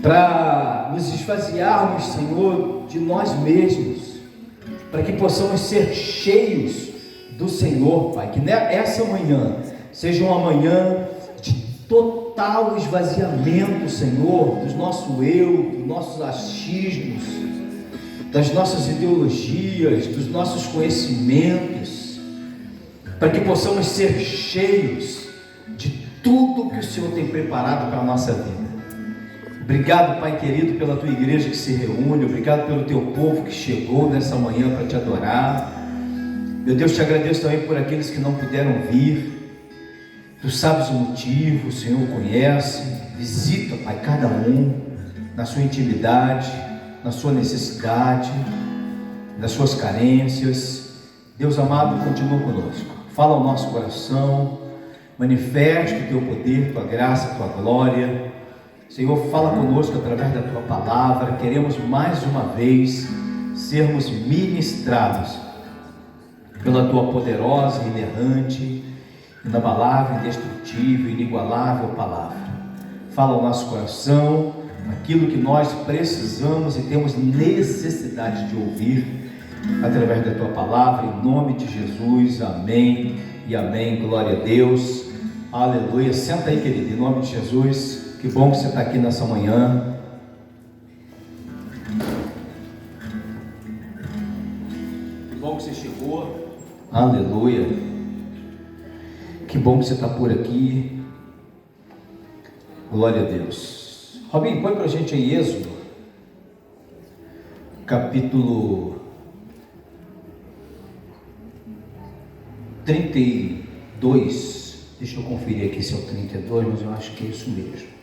para nos esvaziarmos, Senhor, de nós mesmos, para que possamos ser cheios do Senhor, Pai. Que essa manhã seja uma manhã de total esvaziamento, Senhor, dos nossos eu, dos nossos achismos, das nossas ideologias, dos nossos conhecimentos, para que possamos ser cheios de tudo que o Senhor tem preparado para a nossa vida. Obrigado, Pai querido, pela tua igreja que se reúne, obrigado pelo teu povo que chegou nessa manhã para te adorar. Meu Deus, te agradeço também por aqueles que não puderam vir. Tu sabes o motivo, o Senhor conhece. Visita, Pai, cada um na sua intimidade, na sua necessidade, nas suas carências. Deus amado, continua conosco. Fala ao nosso coração, manifeste o teu poder, tua graça, tua glória. Senhor, fala conosco através da tua palavra. Queremos mais uma vez sermos ministrados pela tua poderosa, inerrante, inabalável, indestrutível, inigualável palavra. Fala ao nosso coração aquilo que nós precisamos e temos necessidade de ouvir através da tua palavra, em nome de Jesus. Amém e amém. Glória a Deus, aleluia. Senta aí, querido, em nome de Jesus. Que bom que você está aqui nessa manhã. Que bom que você chegou. Aleluia. Que bom que você está por aqui. Glória a Deus. Robinho, põe para a gente aí Êxodo, capítulo 32. Deixa eu conferir aqui se é o 32, mas eu acho que é isso mesmo.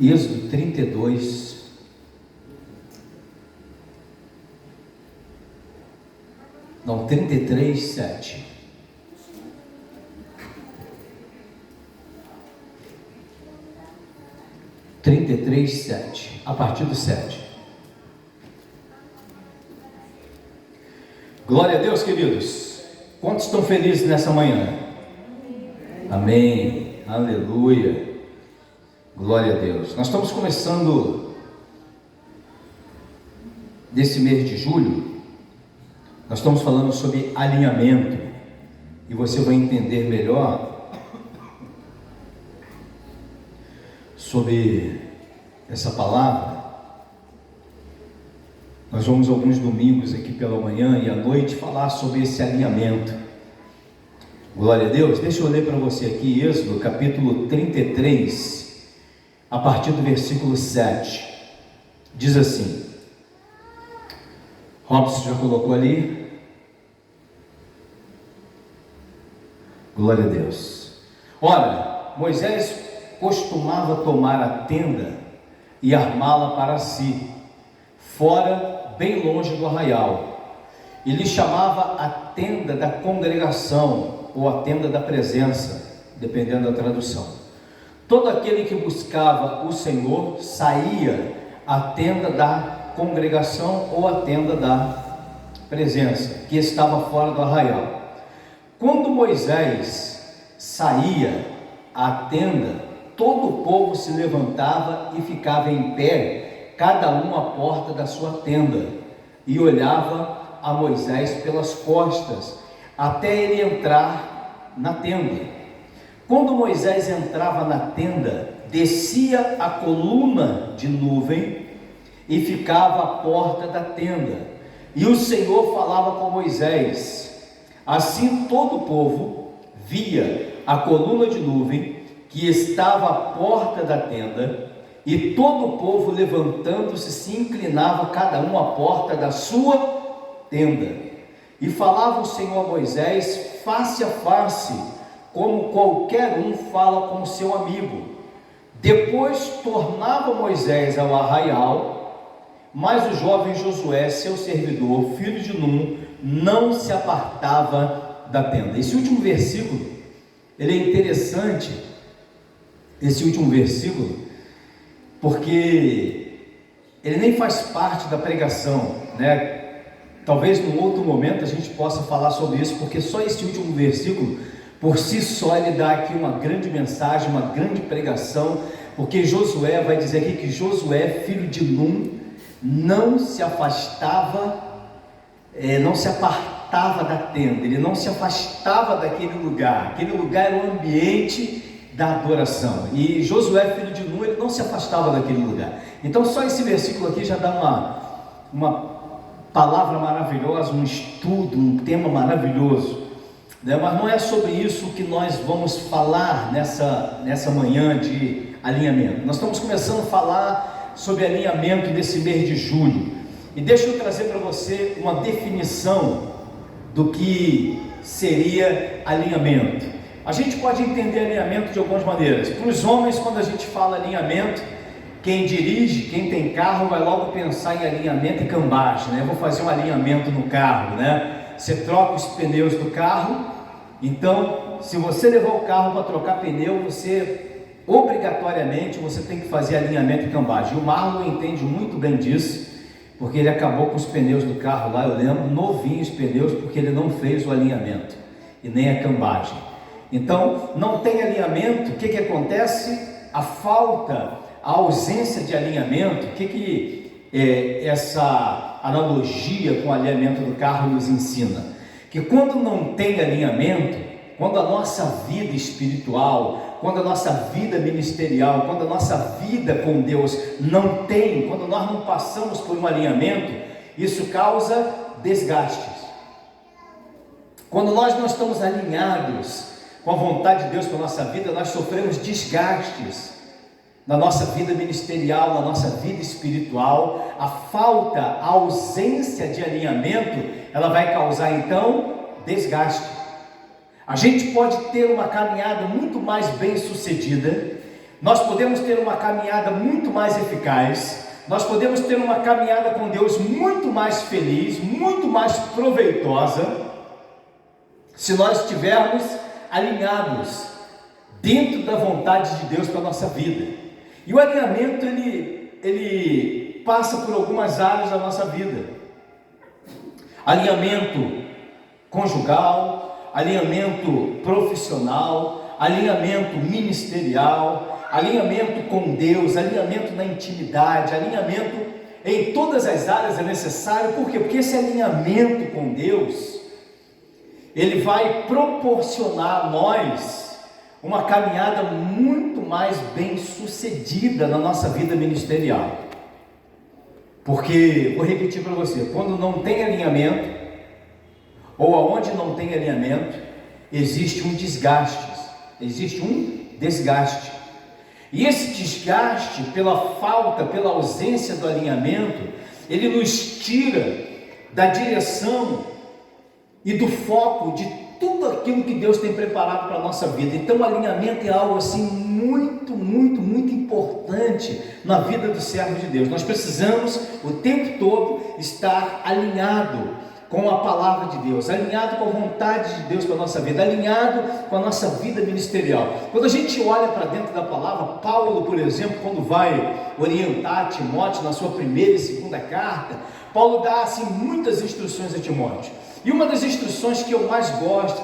Êxodo 32. Não, 33, 7. A partir do 7. Glória a Deus, queridos. Quantos estão felizes nessa manhã? Amém, aleluia, glória a Deus. Nós estamos começando nesse mês de julho. Nós estamos falando sobre alinhamento, e você vai entender melhor sobre essa palavra. Nós vamos alguns domingos aqui pela manhã e à noite falar sobre esse alinhamento. Glória a Deus. Deixa eu ler para você aqui Êxodo capítulo 33, a partir do versículo 7. Diz assim, Robson já colocou ali? Glória a Deus. Ora, Moisés costumava tomar a tenda e armá-la para si, fora, bem longe do arraial. Ele chamava a tenda da congregação, ou a tenda da presença, dependendo da tradução. Todo aquele que buscava o Senhor saía à tenda da congregação ou à tenda da presença, que estava fora do arraial. Quando Moisés saía à tenda, todo o povo se levantava e ficava em pé, cada um à porta da sua tenda, e olhava a Moisés pelas costas, até ele entrar na tenda. Quando Moisés entrava na tenda, descia a coluna de nuvem e ficava à porta da tenda, e o Senhor falava com Moisés. Assim todo o povo via a coluna de nuvem que estava à porta da tenda, e todo o povo, levantando-se, se inclinava cada um à porta da sua tenda. E falava o Senhor a Moisés face a face, como qualquer um fala com seu amigo. Depois tornava Moisés ao arraial, mas o jovem Josué, seu servidor, filho de Num, não se apartava da tenda. Esse último versículo, ele é interessante, esse último versículo, porque ele nem faz parte da pregação, né? Talvez num outro momento a gente possa falar sobre isso, porque só esse último versículo, por si só, ele dá aqui uma grande mensagem, uma grande pregação, Porque Josué vai dizer aqui que Josué, filho de Num, não se afastava, não se apartava da tenda, ele não se afastava daquele lugar. Aquele lugar era o ambiente da adoração. E Josué, filho de Num, ele não se afastava daquele lugar. Então só esse versículo aqui já dá uma palavra maravilhosa, um estudo, um tema maravilhoso, né? Mas não é sobre isso que nós vamos falar nessa manhã de alinhamento. Nós estamos começando a falar sobre alinhamento desse mês de julho, e deixa eu trazer para você uma definição do que seria alinhamento. A gente pode entender alinhamento de algumas maneiras. Para os homens, quando a gente fala alinhamento, quem dirige, quem tem carro, vai logo pensar em alinhamento e cambagem, né? Eu vou fazer um alinhamento no carro, né? Você troca os pneus do carro. Então, se você levar o carro para trocar pneu, obrigatoriamente você tem que fazer alinhamento e cambagem. E o Marlon entende muito bem disso, porque ele acabou com os pneus do carro lá, eu lembro, novinhos os pneus, porque ele não fez o alinhamento e nem a cambagem. Então, não tem alinhamento. O que acontece? A ausência de alinhamento. O que essa analogia com o alinhamento do carro nos ensina? Que quando não tem alinhamento, quando a nossa vida espiritual, quando a nossa vida ministerial, quando a nossa vida com Deus não tem, quando nós não passamos por um alinhamento, isso causa desgastes. Quando nós não estamos alinhados com a vontade de Deus para a nossa vida, nós sofremos desgastes na nossa vida ministerial, na nossa vida espiritual. A ausência de alinhamento, ela vai causar então desgaste. A gente pode ter uma caminhada muito mais bem sucedida, nós podemos ter uma caminhada muito mais eficaz, nós podemos ter uma caminhada com Deus muito mais feliz, muito mais proveitosa, se nós estivermos alinhados dentro da vontade de Deus para a nossa vida. E o alinhamento, ele passa por algumas áreas da nossa vida: alinhamento conjugal, alinhamento profissional, alinhamento ministerial, alinhamento com Deus, alinhamento na intimidade, alinhamento em todas as áreas é necessário. Por quê? Porque esse alinhamento com Deus, ele vai proporcionar a nós uma caminhada muito mais bem sucedida na nossa vida ministerial. Porque, vou repetir para você, quando não tem alinhamento, ou aonde não tem alinhamento, existe um desgaste, e esse desgaste, pela ausência do alinhamento, ele nos tira da direção e do foco de tudo aquilo que Deus tem preparado para a nossa vida. Então o alinhamento é algo assim muito, muito, muito importante na vida do servo de Deus. Nós precisamos o tempo todo estar alinhado com a palavra de Deus, alinhado com a vontade de Deus para a nossa vida, alinhado com a nossa vida ministerial. Quando a gente olha para dentro da palavra, Paulo, por exemplo, quando vai orientar Timóteo na sua primeira e segunda carta, Paulo dá assim muitas instruções a Timóteo. E uma das instruções que eu mais gosto,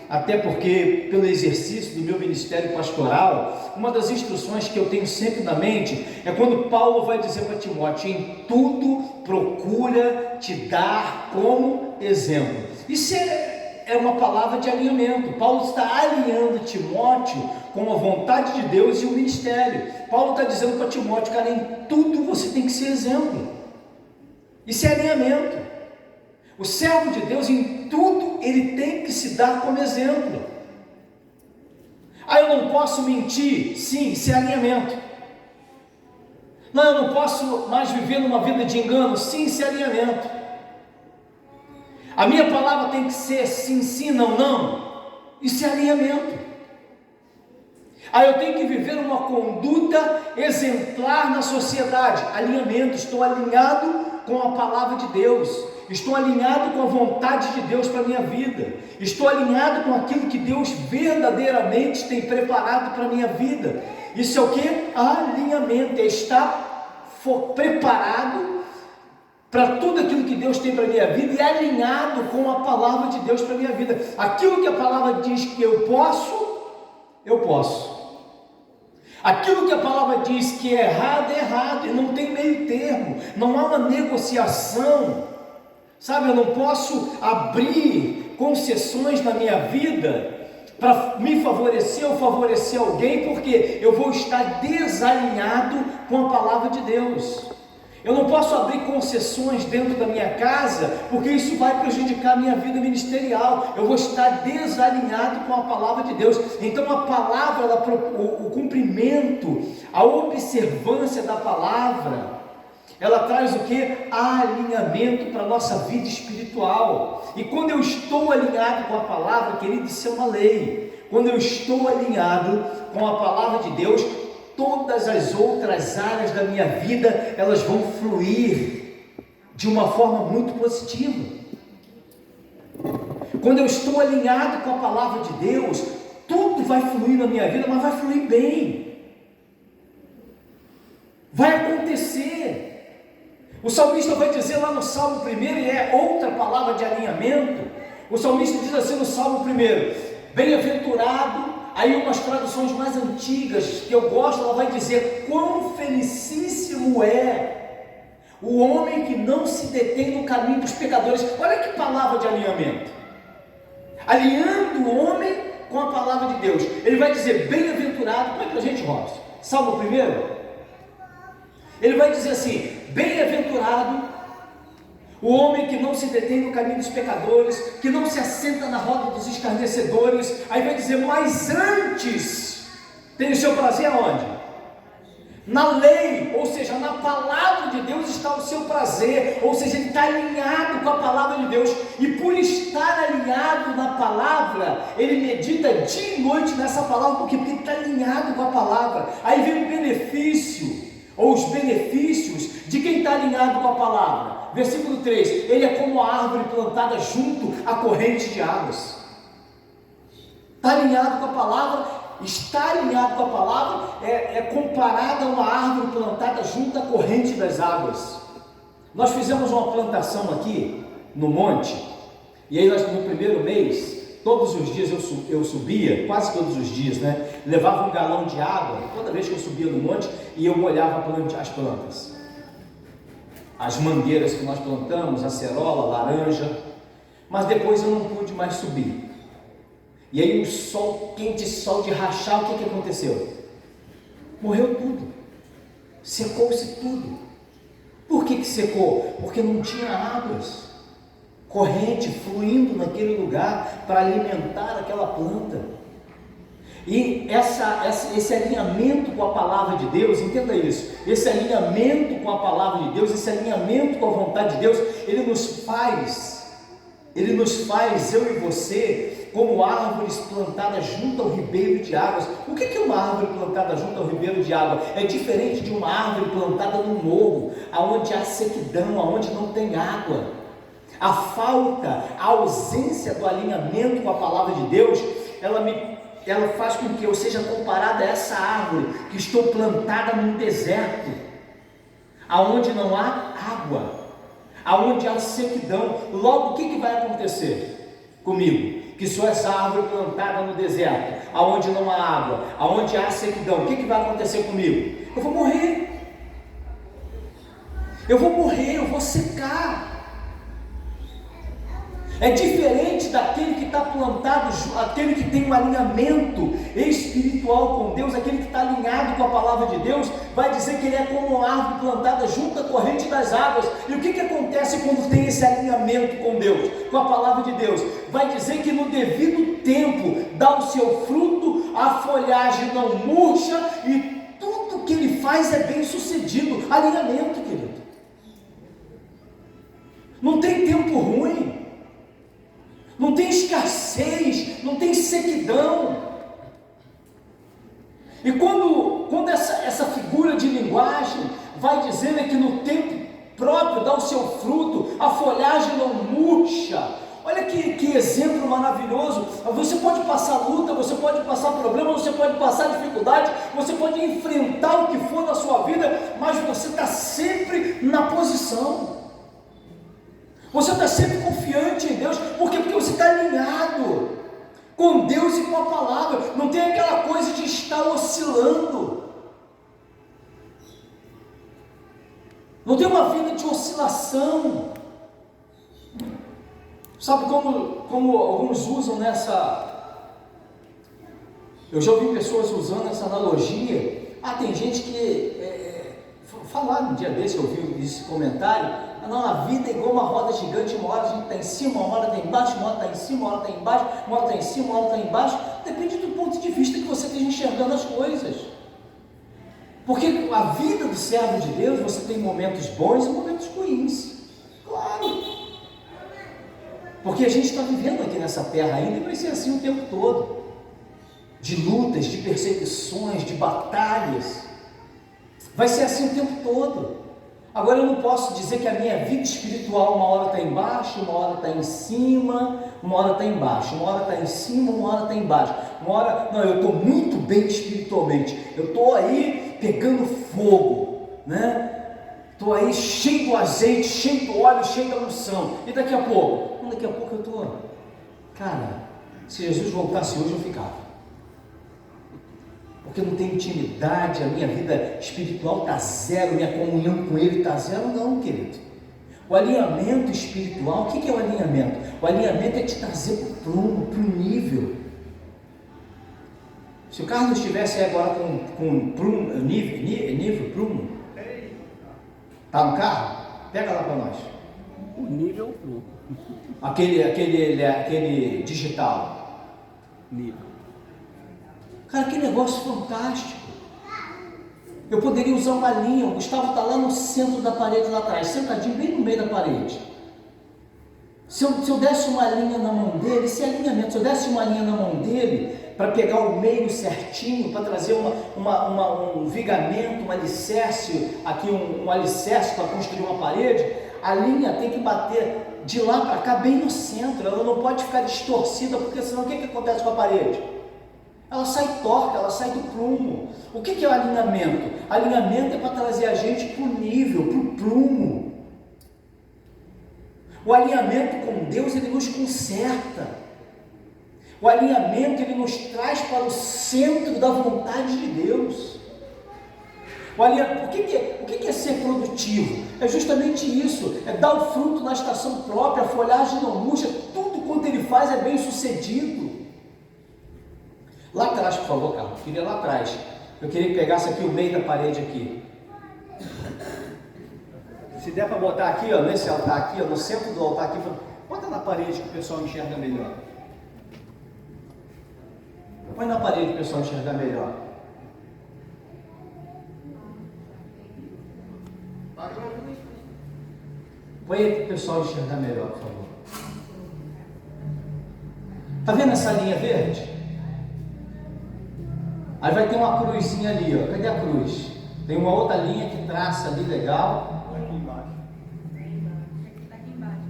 até porque pelo exercício do meu ministério pastoral, uma das instruções que eu tenho sempre na mente é quando Paulo vai dizer para Timóteo: em tudo procura te dar como exemplo. Isso é uma palavra de alinhamento. Paulo está alinhando Timóteo com a vontade de Deus e o ministério. Paulo está dizendo para Timóteo: cara, em tudo você tem que ser exemplo. Isso é alinhamento. O servo de Deus, em tudo, ele tem que se dar como exemplo. Eu não posso mentir. Sim, isso é alinhamento. Não, eu não posso mais viver numa vida de engano. Sim, isso é alinhamento. A minha palavra tem que ser sim, sim, não, não. Isso é alinhamento. Eu tenho que viver uma conduta exemplar na sociedade. Alinhamento. Estou alinhado com a palavra de Deus. Estou alinhado com a vontade de Deus para a minha vida. Estou alinhado com aquilo que Deus verdadeiramente tem preparado para a minha vida. Isso é o que? Alinhamento. É estar preparado para tudo aquilo que Deus tem para a minha vida e alinhado com a palavra de Deus para a minha vida. Aquilo que a palavra diz que eu posso, eu posso. Aquilo que a palavra diz que é errado, e não tem meio termo, não há uma negociação, sabe? Eu não posso abrir concessões na minha vida para me favorecer ou favorecer alguém, porque eu vou estar desalinhado com a palavra de Deus. Eu não posso abrir concessões dentro da minha casa, porque isso vai prejudicar a minha vida ministerial. Eu vou estar desalinhado com a palavra de Deus. Então a palavra, o cumprimento, a observância da palavra, ela traz o que? Alinhamento para a nossa vida espiritual. E quando eu estou alinhado com a palavra, querido, isso é uma lei. Quando eu estou alinhado com a palavra de Deus, todas as outras áreas da minha vida, elas vão fluir de uma forma muito positiva. Quando eu estou alinhado com a palavra de Deus, tudo vai fluir na minha vida, mas vai fluir bem. Vai acontecer. O salmista vai dizer lá no Salmo 1, e é outra palavra de alinhamento. O salmista diz assim no Salmo 1: bem-aventurado. Aí umas traduções mais antigas, que eu gosto, ela vai dizer: quão felicíssimo é o homem que não se detém no caminho dos pecadores. Olha que palavra de alinhamento. Alinhando o homem com a palavra de Deus. Ele vai dizer bem-aventurado. Como é que a gente, Robson? Salmo 1. Ele vai dizer assim: bem-aventurado o homem que não se detém no caminho dos pecadores, que não se assenta na roda dos escarnecedores. Aí vai dizer: mas antes tem o seu prazer aonde? Na lei, ou seja, na palavra de Deus está o seu prazer, ou seja, ele está alinhado com a palavra de Deus, e por estar alinhado na palavra, ele medita dia e noite nessa palavra, porque ele está alinhado com a palavra. Aí vem o benefício, ou os benefícios de quem está alinhado com a palavra. Versículo 3: ele é como a árvore plantada junto à corrente de águas. Está alinhado com a palavra. Estar alinhado com a palavra é comparado a uma árvore plantada junto à corrente das águas. Nós fizemos uma plantação aqui no monte, e aí nós, no primeiro mês, todos os dias eu subia, quase todos os dias, né? Levava um galão de água toda vez que eu subia no monte, e eu molhava as plantas. As mangueiras que nós plantamos, acerola, laranja, mas depois eu não pude mais subir. E aí o sol quente, sol de rachar, o que aconteceu? Morreu tudo, secou-se tudo. Por que secou? Porque não tinha águas, corrente fluindo naquele lugar para alimentar aquela planta. E esse alinhamento com a palavra de Deus, entenda isso, esse alinhamento com a palavra de Deus, esse alinhamento com a vontade de Deus, ele nos faz, eu e você, como árvores plantadas junto ao ribeiro de águas. O que é uma árvore plantada junto ao ribeiro de água? É diferente de uma árvore plantada no morro, aonde há sequidão, aonde não tem água. A falta, a ausência do alinhamento com a palavra de Deus, ela faz com que eu seja comparada a essa árvore que estou plantada num deserto, aonde não há água, aonde há sequidão. Logo, o que vai acontecer comigo? Que sou essa árvore plantada no deserto, aonde não há água, aonde há sequidão. O que vai acontecer comigo? Eu vou morrer, eu vou secar. É diferente daquele que está plantado, aquele que tem um alinhamento espiritual com Deus, aquele que está alinhado com a palavra de Deus, vai dizer que ele é como uma árvore plantada junto à corrente das águas. E o que acontece quando tem esse alinhamento com Deus, com a palavra de Deus? Vai dizer que no devido tempo dá o seu fruto, a folhagem não murcha e tudo que ele faz é bem sucedido. Alinhamento, querido. Não tem tempo ruim. Não tem escassez, não tem sequidão. E quando essa figura de linguagem vai dizendo que no tempo próprio dá o seu fruto, a folhagem não murcha. Olha que exemplo maravilhoso. Você pode passar luta, você pode passar problema, você pode passar dificuldade, você pode enfrentar o que for na sua vida, mas você está sempre na posição. Você está sempre confiante em Deus. Por quê? Porque você está alinhado com Deus e com a palavra. Não tem aquela coisa de estar oscilando. não tem uma vida de oscilação. Sabe como alguns usam eu já ouvi pessoas usando essa analogia. Tem gente que falar no dia desse, eu ouvi esse comentário. Não, a vida é igual uma roda gigante, uma hora a gente está em cima, uma hora está embaixo, uma hora está em cima, uma hora está embaixo, uma hora está em cima, uma hora está embaixo. Depende do ponto de vista que você esteja enxergando as coisas. Porque a vida do servo de Deus, você tem momentos bons e momentos ruins. Claro. Porque a gente está vivendo aqui nessa terra ainda e vai ser assim o tempo todo. De lutas, de perseguições, de batalhas. Vai ser assim o tempo todo. Agora eu não posso dizer que a minha vida espiritual uma hora está embaixo, uma hora está em cima, uma hora está embaixo, uma hora está em cima, uma hora está embaixo. Não, eu estou muito bem espiritualmente. Eu estou aí pegando fogo, né? Estou aí cheio do azeite, cheio do óleo, cheio da unção. E daqui a pouco? Daqui a pouco eu estou... Cara, se Jesus voltasse hoje eu ficava. Porque eu não tenho intimidade, a minha vida espiritual está zero, minha comunhão com Ele está zero. Não, querido. O alinhamento espiritual, o que é o alinhamento? O alinhamento é te trazer para o prumo, para o nível. Se o Carlos estivesse agora com prumo, nível prumo, está no carro? Pega lá para nós. O nível prumo. Aquele digital. Nível. Cara, que negócio fantástico. Eu poderia usar uma linha. O Gustavo está lá no centro da parede, lá atrás, sentadinho bem no meio da parede. Se eu desse uma linha na mão dele, esse alinhamento, se eu desse uma linha na mão dele, para pegar o meio certinho, para trazer um vigamento, um alicerce, aqui um alicerce para construir uma parede, a linha tem que bater de lá para cá, bem no centro. Ela não pode ficar distorcida, porque senão o que acontece com a parede? Ela sai torta, ela sai do prumo. O que é o alinhamento? Alinhamento é para trazer a gente para o nível, para o prumo. O alinhamento com Deus, ele nos conserta. O alinhamento, ele nos traz para o centro da vontade de Deus. O que é ser produtivo? É justamente isso, é dar o fruto na estação própria, a folhagem não murcha, tudo quanto ele faz é bem sucedido. Lá atrás, por favor, Carlos, eu queria lá atrás. Eu queria que pegasse aqui o meio da parede aqui. Se der para botar aqui, ó, nesse altar aqui, ó, no centro do altar aqui, bota na parede que o pessoal enxerga melhor. Põe na parede que o pessoal enxergar melhor. Põe aí para o pessoal enxergar melhor, por favor. Tá vendo essa linha verde? Aí vai ter uma cruzinha ali, ó. Cadê a cruz? Tem uma outra linha que traça ali, legal. Aqui embaixo. Aqui embaixo.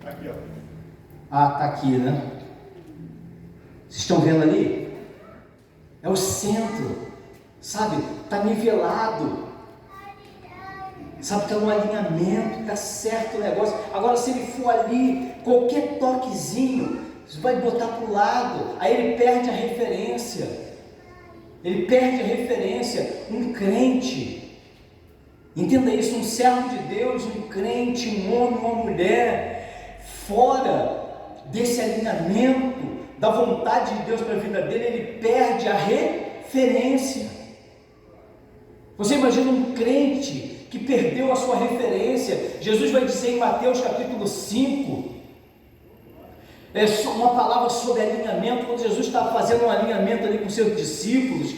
Aqui, ó. Tá aqui, né? Vocês estão vendo ali? É o centro, sabe? Tá nivelado. Sabe que é um alinhamento, tá certo o negócio. Agora, se ele for ali, qualquer toquezinho, você vai botar para o lado, aí ele perde a referência. Ele perde a referência. Um crente, entenda isso, um servo de Deus, um crente, um homem, uma mulher, fora desse alinhamento da vontade de Deus para a vida dele, ele perde a referência. Você imagina um crente que perdeu a sua referência. Jesus vai dizer em Mateus capítulo 5, uma palavra sobre alinhamento. Quando Jesus estava fazendo um alinhamento ali com seus discípulos,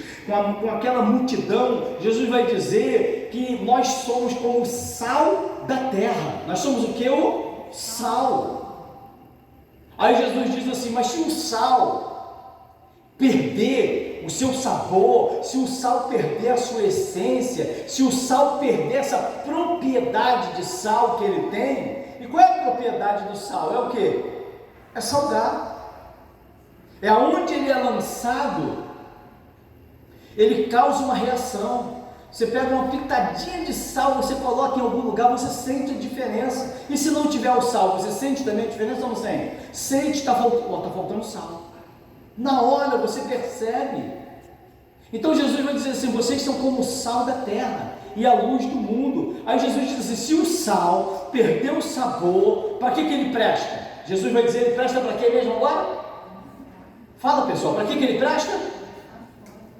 com aquela multidão, Jesus vai dizer que nós somos como o sal da terra. Nós somos o que? O sal. Aí Jesus diz assim, mas se o sal perder o seu sabor, se o sal perder a sua essência, se o sal perder essa propriedade de sal que ele tem, e qual é a propriedade do sal? É o que? É salgar. É aonde ele é lançado, ele causa uma reação. Você pega uma pitadinha de sal, você coloca em algum lugar, você sente a diferença. E se não tiver o sal, você sente também a diferença ou não sente? Sente, está faltando sal. Na hora você percebe. Então Jesus vai dizer assim: vocês são como o sal da terra e a luz do mundo. Aí Jesus diz assim: se o sal perdeu o sabor, para que ele presta? Jesus vai dizer: ele presta para quê mesmo agora? Fala, pessoal, para que ele presta?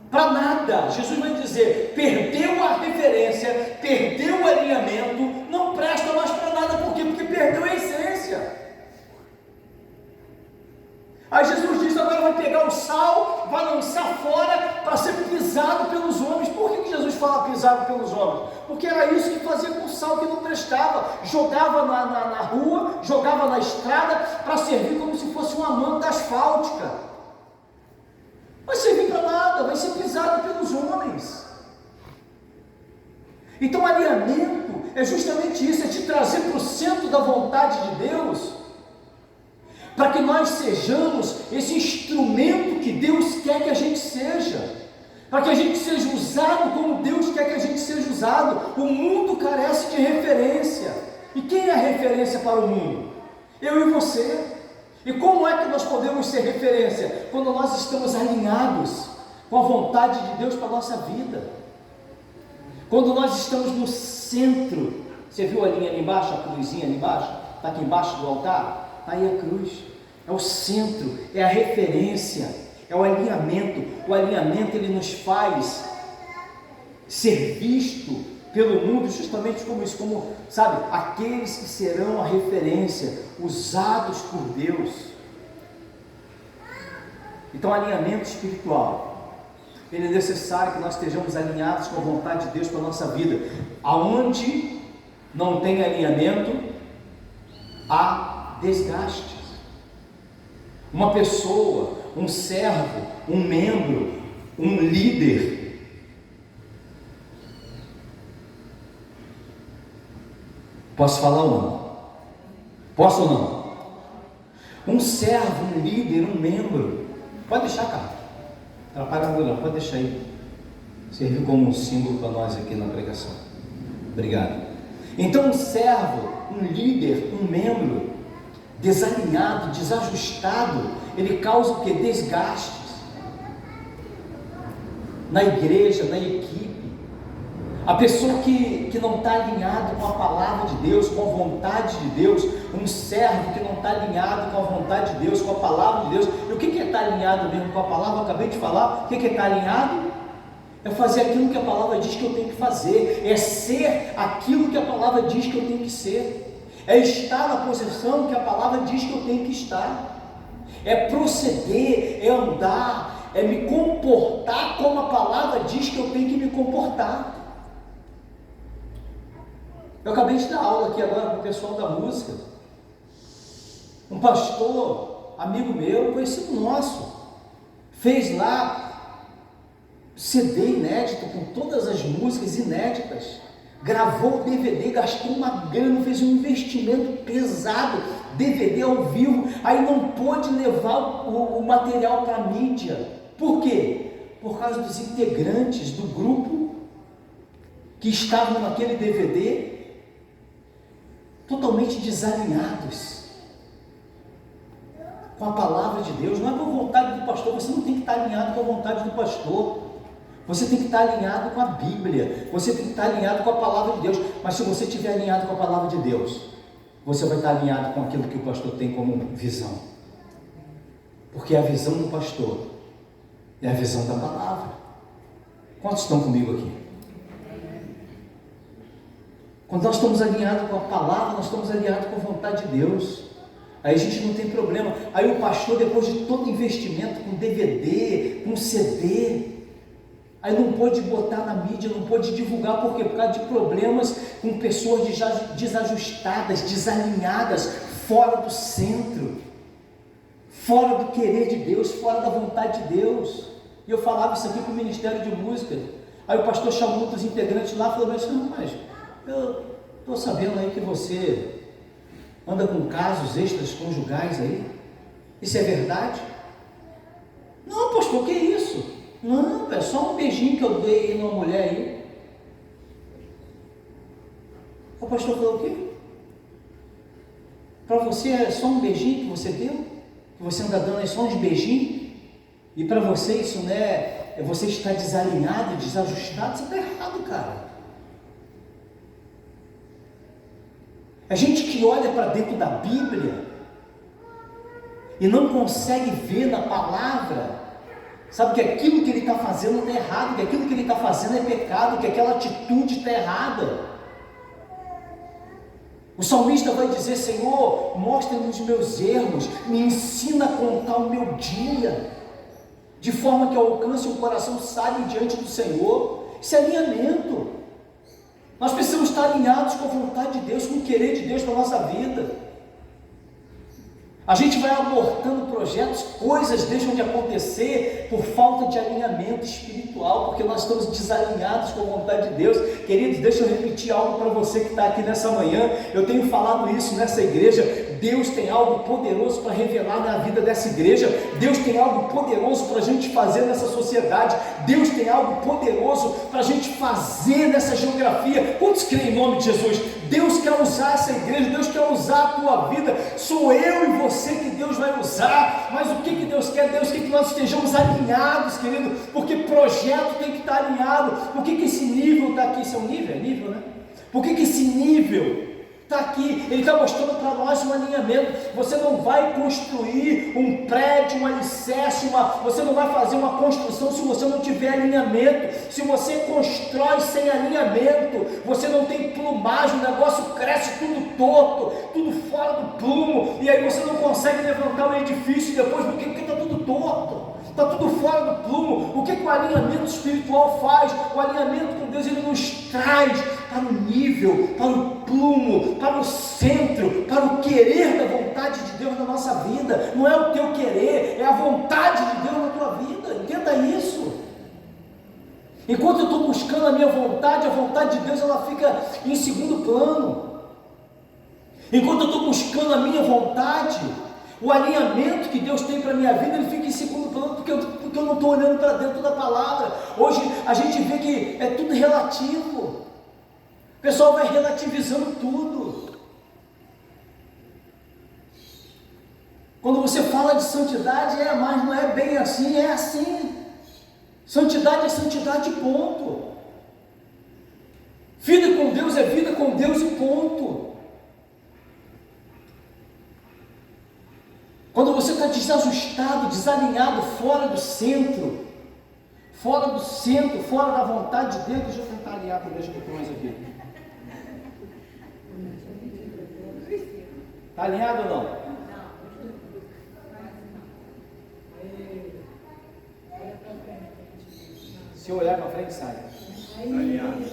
Para nada. Jesus vai dizer: perdeu a referência, perdeu o alinhamento, não presta mais para nada. Por quê? Porque perdeu a essência. Aí Jesus diz: agora vai pegar o sal, vai lançar fora para ser pisado pelos homens. Por que Jesus fala pisado pelos homens? Porque era isso que fazia com o sal que não prestava. Jogava na rua, jogava na estrada para servir como se fosse uma manta asfáltica. Vai servir para nada, vai ser pisado pelos homens. Então alinhamento é justamente isso, é te trazer para o centro da vontade de Deus, para que nós sejamos esse instrumento que Deus quer que a gente seja, para que a gente seja usado como Deus quer que a gente seja usado. O mundo carece de referência. E quem é a referência para o mundo? Eu e você. E como é que nós podemos ser referência? Quando nós estamos alinhados com a vontade de Deus para a nossa vida. Quando nós estamos no centro. Você viu a linha ali embaixo, a cruzinha ali embaixo? Está aqui embaixo do altar? Está aí a cruz. É o centro, é a referência, é o alinhamento. O alinhamento, ele nos faz ser visto pelo mundo justamente como isso, como, sabe, aqueles que serão a referência, usados por Deus. Então, alinhamento espiritual, ele é necessário que nós estejamos alinhados com a vontade de Deus para a nossa vida. Aonde não tem alinhamento, há desgaste. Uma pessoa, um servo, um membro, um líder, posso falar ou não? Posso ou não? Um servo, um líder, um membro, pode deixar, cara, atrapalha não, pode deixar aí, serviu como um símbolo para nós aqui na pregação. Obrigado. Então um servo, um líder, um membro desalinhado, desajustado, ele causa o que? Desgastes na igreja, na equipe. A pessoa que não está alinhado com a palavra de Deus, com a vontade de Deus, um servo que não está alinhado com a vontade de Deus, com a palavra de Deus. E o que é estar alinhado mesmo com a palavra? Eu acabei de falar. O que é estar alinhado? É fazer aquilo que a palavra diz que eu tenho que fazer, é ser aquilo que a palavra diz que eu tenho que ser, é estar na posição que a palavra diz que eu tenho que estar, é proceder, é andar, é me comportar como a palavra diz que eu tenho que me comportar. Eu acabei de dar aula aqui agora para o pessoal da música. Um pastor, amigo meu, conhecido nosso, fez lá CD inédito com todas as músicas inéditas, gravou o DVD, gastou uma grana, fez um investimento pesado, DVD ao vivo, aí não pôde levar o material para a mídia. Por quê? Por causa dos integrantes do grupo que estavam naquele DVD totalmente desalinhados com a palavra de Deus. Não é com a vontade do pastor, você não tem que estar alinhado com a vontade do pastor, você tem que estar alinhado com a Bíblia, você tem que estar alinhado com a palavra de Deus. Mas se você estiver alinhado com a palavra de Deus, você vai estar alinhado com aquilo que o pastor tem como visão, porque a visão do pastor é a visão da palavra. Quantos estão comigo aqui? Quando nós estamos alinhados com a palavra, nós estamos alinhados com a vontade de Deus. Aí a gente não tem problema. Aí o pastor, depois de todo investimento, com DVD, com CD, aí não pôde botar na mídia, não pôde divulgar. Por quê? Por causa de problemas com pessoas desajustadas, desalinhadas, fora do centro, fora do querer de Deus, fora da vontade de Deus. E eu falava isso aqui para o Ministério de Música. Aí o pastor chamou outros integrantes lá e falou: mas eu estou sabendo aí que você anda com casos extraconjugais aí. Isso é verdade? Não, pastor, que isso? Não, é só um beijinho que eu dei aí numa mulher aí. O pastor falou: o quê? Para você é só um beijinho que você deu? Que você anda dando aí só uns beijinhos? E para você isso não é você está desalinhado, desajustado, você está errado, cara. A gente que olha para dentro da Bíblia e não consegue ver na palavra, sabe que aquilo que ele está fazendo está errado, que aquilo que ele está fazendo é pecado, que aquela atitude está errada. O salmista vai dizer: Senhor, mostra-me os meus erros, me ensina a contar o meu dia, de forma que eu alcance um coração sábio diante do Senhor. Isso é alinhamento. Nós precisamos estar alinhados com a vontade de Deus, com o querer de Deus para a nossa vida. A gente vai abortando projetos, coisas deixam de acontecer por falta de alinhamento espiritual, porque nós estamos desalinhados com a vontade de Deus. Queridos, deixa eu repetir algo para você que está aqui nessa manhã. Eu tenho falado isso nessa igreja. Deus tem algo poderoso para revelar na vida dessa igreja. Deus tem algo poderoso para a gente fazer nessa sociedade. Deus tem algo poderoso para a gente fazer nessa geografia. Quantos creem em nome de Jesus? Deus quer usar essa igreja, Deus quer usar a tua vida. Sou eu e você que Deus vai usar. Mas o que Deus quer? Deus quer que nós estejamos alinhados, querido, porque projeto tem que estar alinhado. Por que esse nível está aqui? Isso é um nível? É nível, né? Por que esse nível está aqui? Ele está mostrando para nós um alinhamento. Você não vai construir um prédio, um alicerce, você não vai fazer uma construção se você não tiver alinhamento. Se você constrói sem alinhamento, você não tem plumagem, o negócio cresce tudo torto, tudo fora do plumo, e aí você não consegue levantar o edifício depois, porque está tudo torto. Está tudo fora do plumo. O que o alinhamento espiritual faz? O alinhamento com Deus, ele nos traz para o nível, para o plumo, para o centro, para o querer da vontade de Deus na nossa vida. Não é o teu querer, é a vontade de Deus na tua vida. Entenda isso. Enquanto eu estou buscando a minha vontade, a vontade de Deus ela fica em segundo plano. Enquanto eu estou buscando a minha vontade, o alinhamento que Deus tem para a minha vida, ele fica em segundo plano, porque eu não estou olhando para dentro da palavra. Hoje a gente vê que é tudo relativo. O pessoal vai relativizando tudo. Quando você fala de santidade, mas não é bem assim, é assim. Santidade é santidade, ponto. Vida com Deus é vida com Deus e ponto. Quando você está desajustado, desalinhado, fora do centro, fora da vontade de Deus, deixa eu tentar alinhar para ver os botões aqui. Está alinhado ou não? Se eu olhar para frente, sai. Alinhado.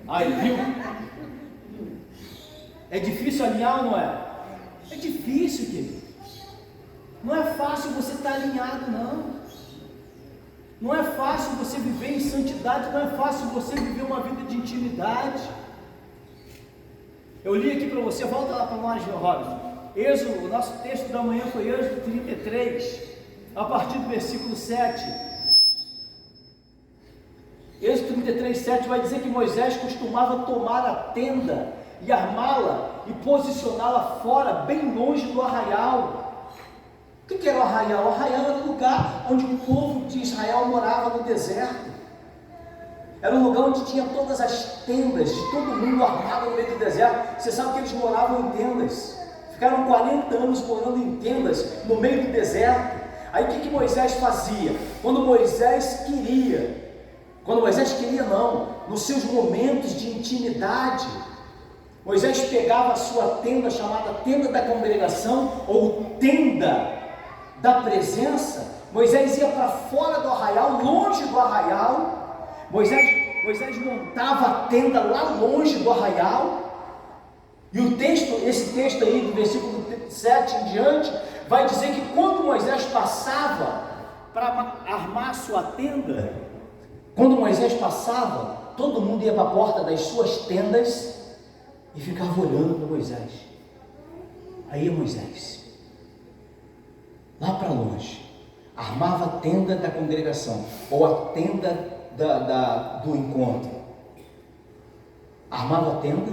Aí, viu? É difícil alinhar ou não é? É difícil, querido. Não é fácil você estar alinhado, não. Não é fácil você viver em santidade, não é fácil você viver uma vida de intimidade. Eu li aqui para você, volta lá para nós, Robson. Êxodo, o nosso texto da manhã foi Êxodo 33, a partir do versículo 7. Êxodo 33, 7 vai dizer que Moisés costumava tomar a tenda e armá-la e posicioná-la fora, bem longe do arraial. O que era o arraial? O arraial era o lugar onde o povo de Israel morava no deserto. Era um lugar onde tinha todas as tendas de todo mundo armado no meio do deserto. Você sabe que eles moravam em tendas. Ficaram 40 anos morando em tendas no meio do deserto. Aí o que Moisés fazia? Quando Moisés queria não, nos seus momentos de intimidade, Moisés pegava a sua tenda, chamada tenda da congregação, ou tenda da presença. Moisés ia para fora do arraial, longe do arraial. Moisés montava a tenda lá longe do arraial. E esse texto aí, do versículo 7 em diante, vai dizer que quando Moisés passava para armar a sua tenda, quando Moisés passava, todo mundo ia para a porta das suas tendas e ficava olhando para Moisés. Aí Moisés, lá para longe, armava a tenda da congregação, ou a tenda do encontro. Armava a tenda,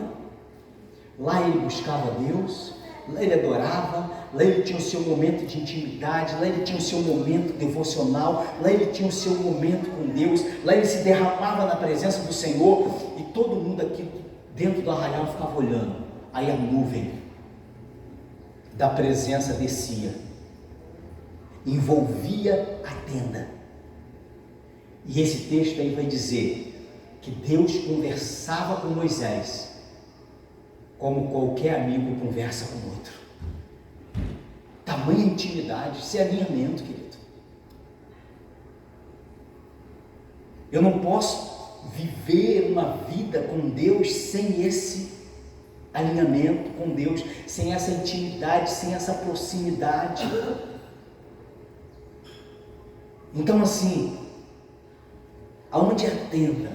lá ele buscava Deus, lá ele adorava, lá ele tinha o seu momento de intimidade, lá ele tinha o seu momento devocional, lá ele tinha o seu momento com Deus, lá ele se derramava na presença do Senhor, e todo mundo aqui dentro do arraial ficava olhando. Aí a nuvem da presença descia, envolvia a tenda, e esse texto aí vai dizer que Deus conversava com Moisés como qualquer amigo conversa com outro. Tamanha intimidade, esse é alinhamento, querido. Eu não posso viver uma vida com Deus sem esse alinhamento com Deus, sem essa intimidade, sem essa proximidade. Então, assim, aonde é a tenda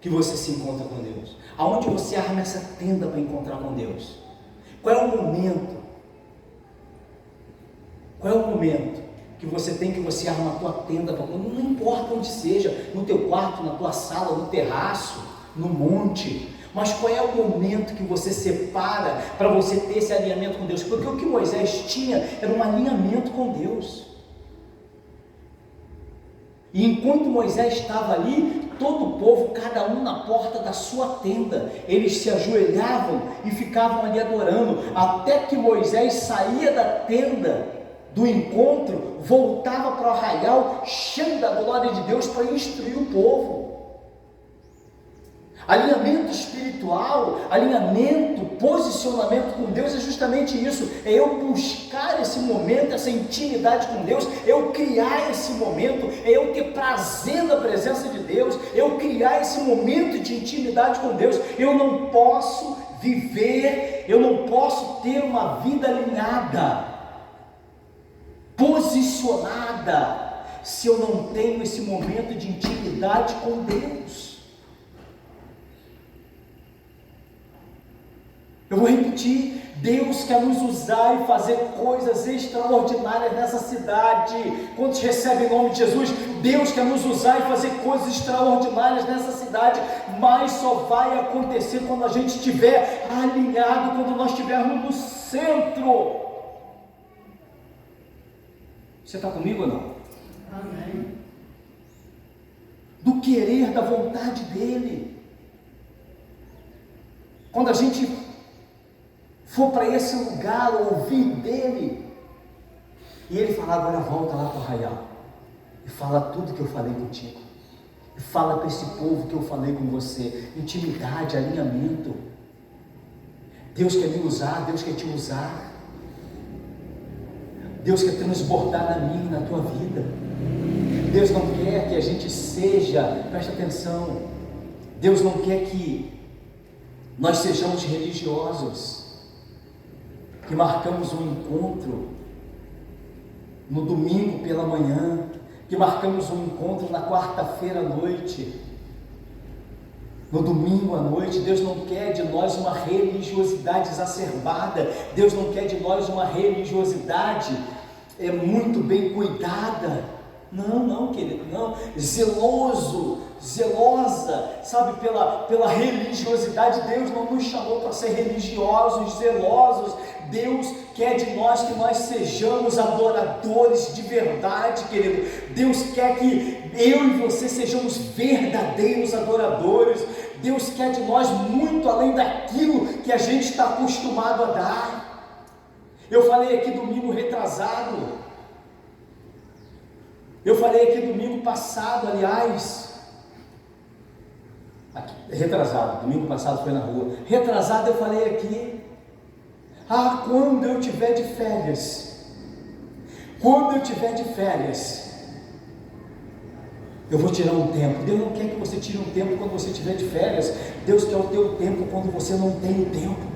que você se encontra com Deus? Aonde você arma essa tenda para encontrar com Deus? Qual é o momento? Qual é o momento que você tem, que você arma a tua tenda para, não importa onde seja, no teu quarto, na tua sala, no terraço, no monte, mas qual é o momento que você separa para você ter esse alinhamento com Deus? Porque o que Moisés tinha era um alinhamento com Deus. E enquanto Moisés estava ali, todo o povo, cada um na porta da sua tenda, eles se ajoelhavam e ficavam ali adorando, até que Moisés saía da tenda do encontro, voltava para o arraial, cheio da glória de Deus, para instruir o povo. Alinhamento espiritual, alinhamento, posicionamento com Deus é justamente isso, é eu buscar esse momento, essa intimidade com Deus, eu criar esse momento, é eu ter prazer na presença de Deus, eu criar esse momento de intimidade com Deus. Eu não posso viver, eu não posso ter uma vida alinhada, posicionada, se eu não tenho esse momento de intimidade com Deus. Eu vou repetir, Deus quer nos usar e fazer coisas extraordinárias nessa cidade. Quantos recebem em nome de Jesus? Deus quer nos usar e fazer coisas extraordinárias nessa cidade, mas só vai acontecer quando a gente estiver alinhado, quando nós estivermos no centro. Você está comigo ou não? Amém. Do querer, da vontade dEle. Quando a gente for para esse lugar, ouvir dEle, e Ele falar, agora volta lá para o arraial, e fala tudo que eu falei contigo, e fala para esse povo que eu falei com você, intimidade, alinhamento. Deus quer me usar, Deus quer te usar, Deus quer transbordar na minha e na tua vida. Deus não quer que a gente seja, presta atenção, Deus não quer que nós sejamos religiosos, que marcamos um encontro no domingo pela manhã, que marcamos um encontro na quarta-feira à noite, no domingo à noite. Deus não quer de nós uma religiosidade exacerbada, Deus não quer de nós uma religiosidade muito bem cuidada. Não, querido, não, zelosa, sabe, pela religiosidade. Deus não nos chamou para ser religiosos, zelosos. Deus quer de nós que nós sejamos adoradores de verdade, querido. Deus quer que eu e você sejamos verdadeiros adoradores. Deus quer de nós muito além daquilo que a gente está acostumado a dar. Eu falei aqui domingo retrasado, eu falei aqui domingo passado, aliás, retrasado, domingo passado foi na rua, retrasado eu falei aqui, quando eu tiver de férias, eu vou tirar um tempo. Deus não quer que você tire um tempo quando você estiver de férias, Deus quer o teu tempo quando você não tem o tempo.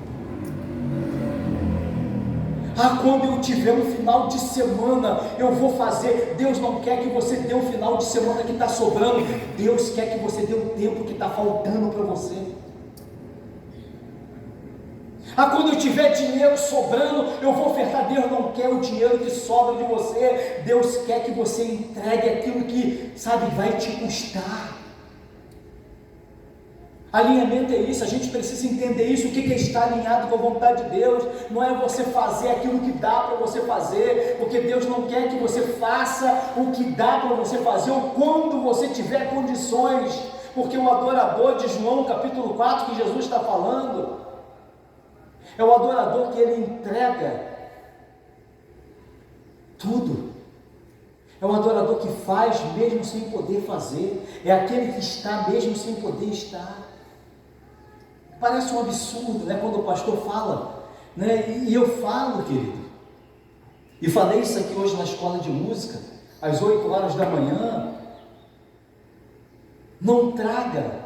Quando eu tiver um final de semana, eu vou fazer. Deus não quer que você dê um final de semana que está sobrando, Deus quer que você dê o tempo que está faltando para você. Quando eu tiver dinheiro sobrando, eu vou ofertar. Deus não quer o dinheiro que sobra de você, Deus quer que você entregue aquilo que, sabe, vai te custar. Alinhamento é isso, a gente precisa entender isso, o que é estar alinhado com a vontade de Deus. Não é você fazer aquilo que dá para você fazer, porque Deus não quer que você faça o que dá para você fazer, ou quando você tiver condições, porque o adorador de João capítulo 4, que Jesus está falando, é o adorador que ele entrega tudo, é o adorador que faz mesmo sem poder fazer, é aquele que está mesmo sem poder estar. Parece um absurdo, né, quando o pastor fala, né, e eu falo, querido, e falei isso aqui hoje na escola de música, às 8 horas da manhã, não traga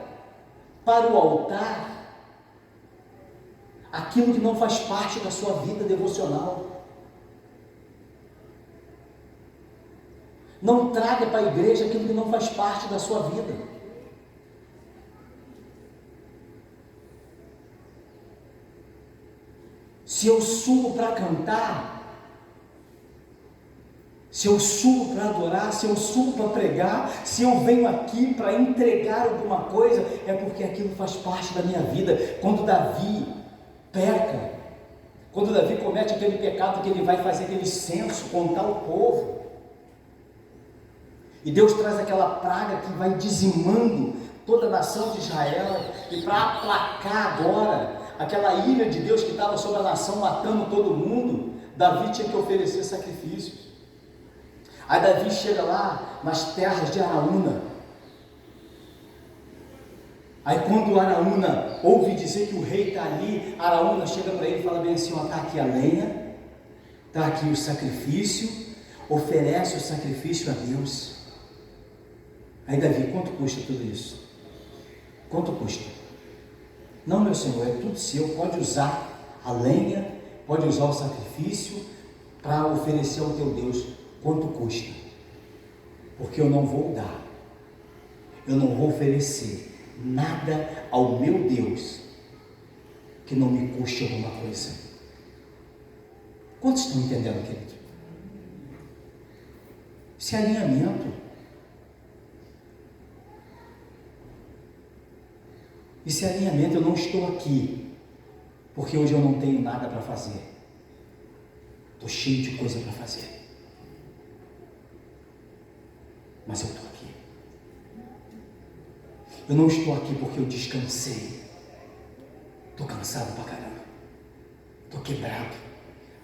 para o altar aquilo que não faz parte da sua vida devocional. Não traga para a igreja aquilo que não faz parte da sua vida. Se eu subo para cantar, se eu subo para adorar, se eu subo para pregar, se eu venho aqui para entregar alguma coisa, é porque aquilo faz parte da minha vida. Quando Davi peca, quando Davi comete aquele pecado que ele vai fazer aquele censo, contar o povo, e Deus traz aquela praga que vai dizimando toda a nação de Israel, e para aplacar agora aquela ira de Deus que estava sobre a nação, matando todo mundo, Davi tinha que oferecer sacrifícios. Aí Davi chega lá nas terras de Araúna. Aí quando Araúna ouve dizer que o rei está ali, Araúna chega para ele e fala bem assim: ó, está aqui a lenha, está aqui o sacrifício, oferece o sacrifício a Deus. Aí Davi: quanto custa tudo isso? Quanto custa? Não, meu senhor, é tudo seu, pode usar a lenha, pode usar o sacrifício para oferecer ao teu Deus. Quanto custa? Porque eu não vou dar, eu não vou oferecer nada ao meu Deus que não me custe alguma coisa. Quantos estão entendendo, querido? Esse alinhamento, eu não estou aqui porque hoje eu não tenho nada para fazer, estou cheio de coisa para fazer, mas eu estou aqui. Eu não estou aqui porque eu descansei, estou cansado pra caramba, estou quebrado,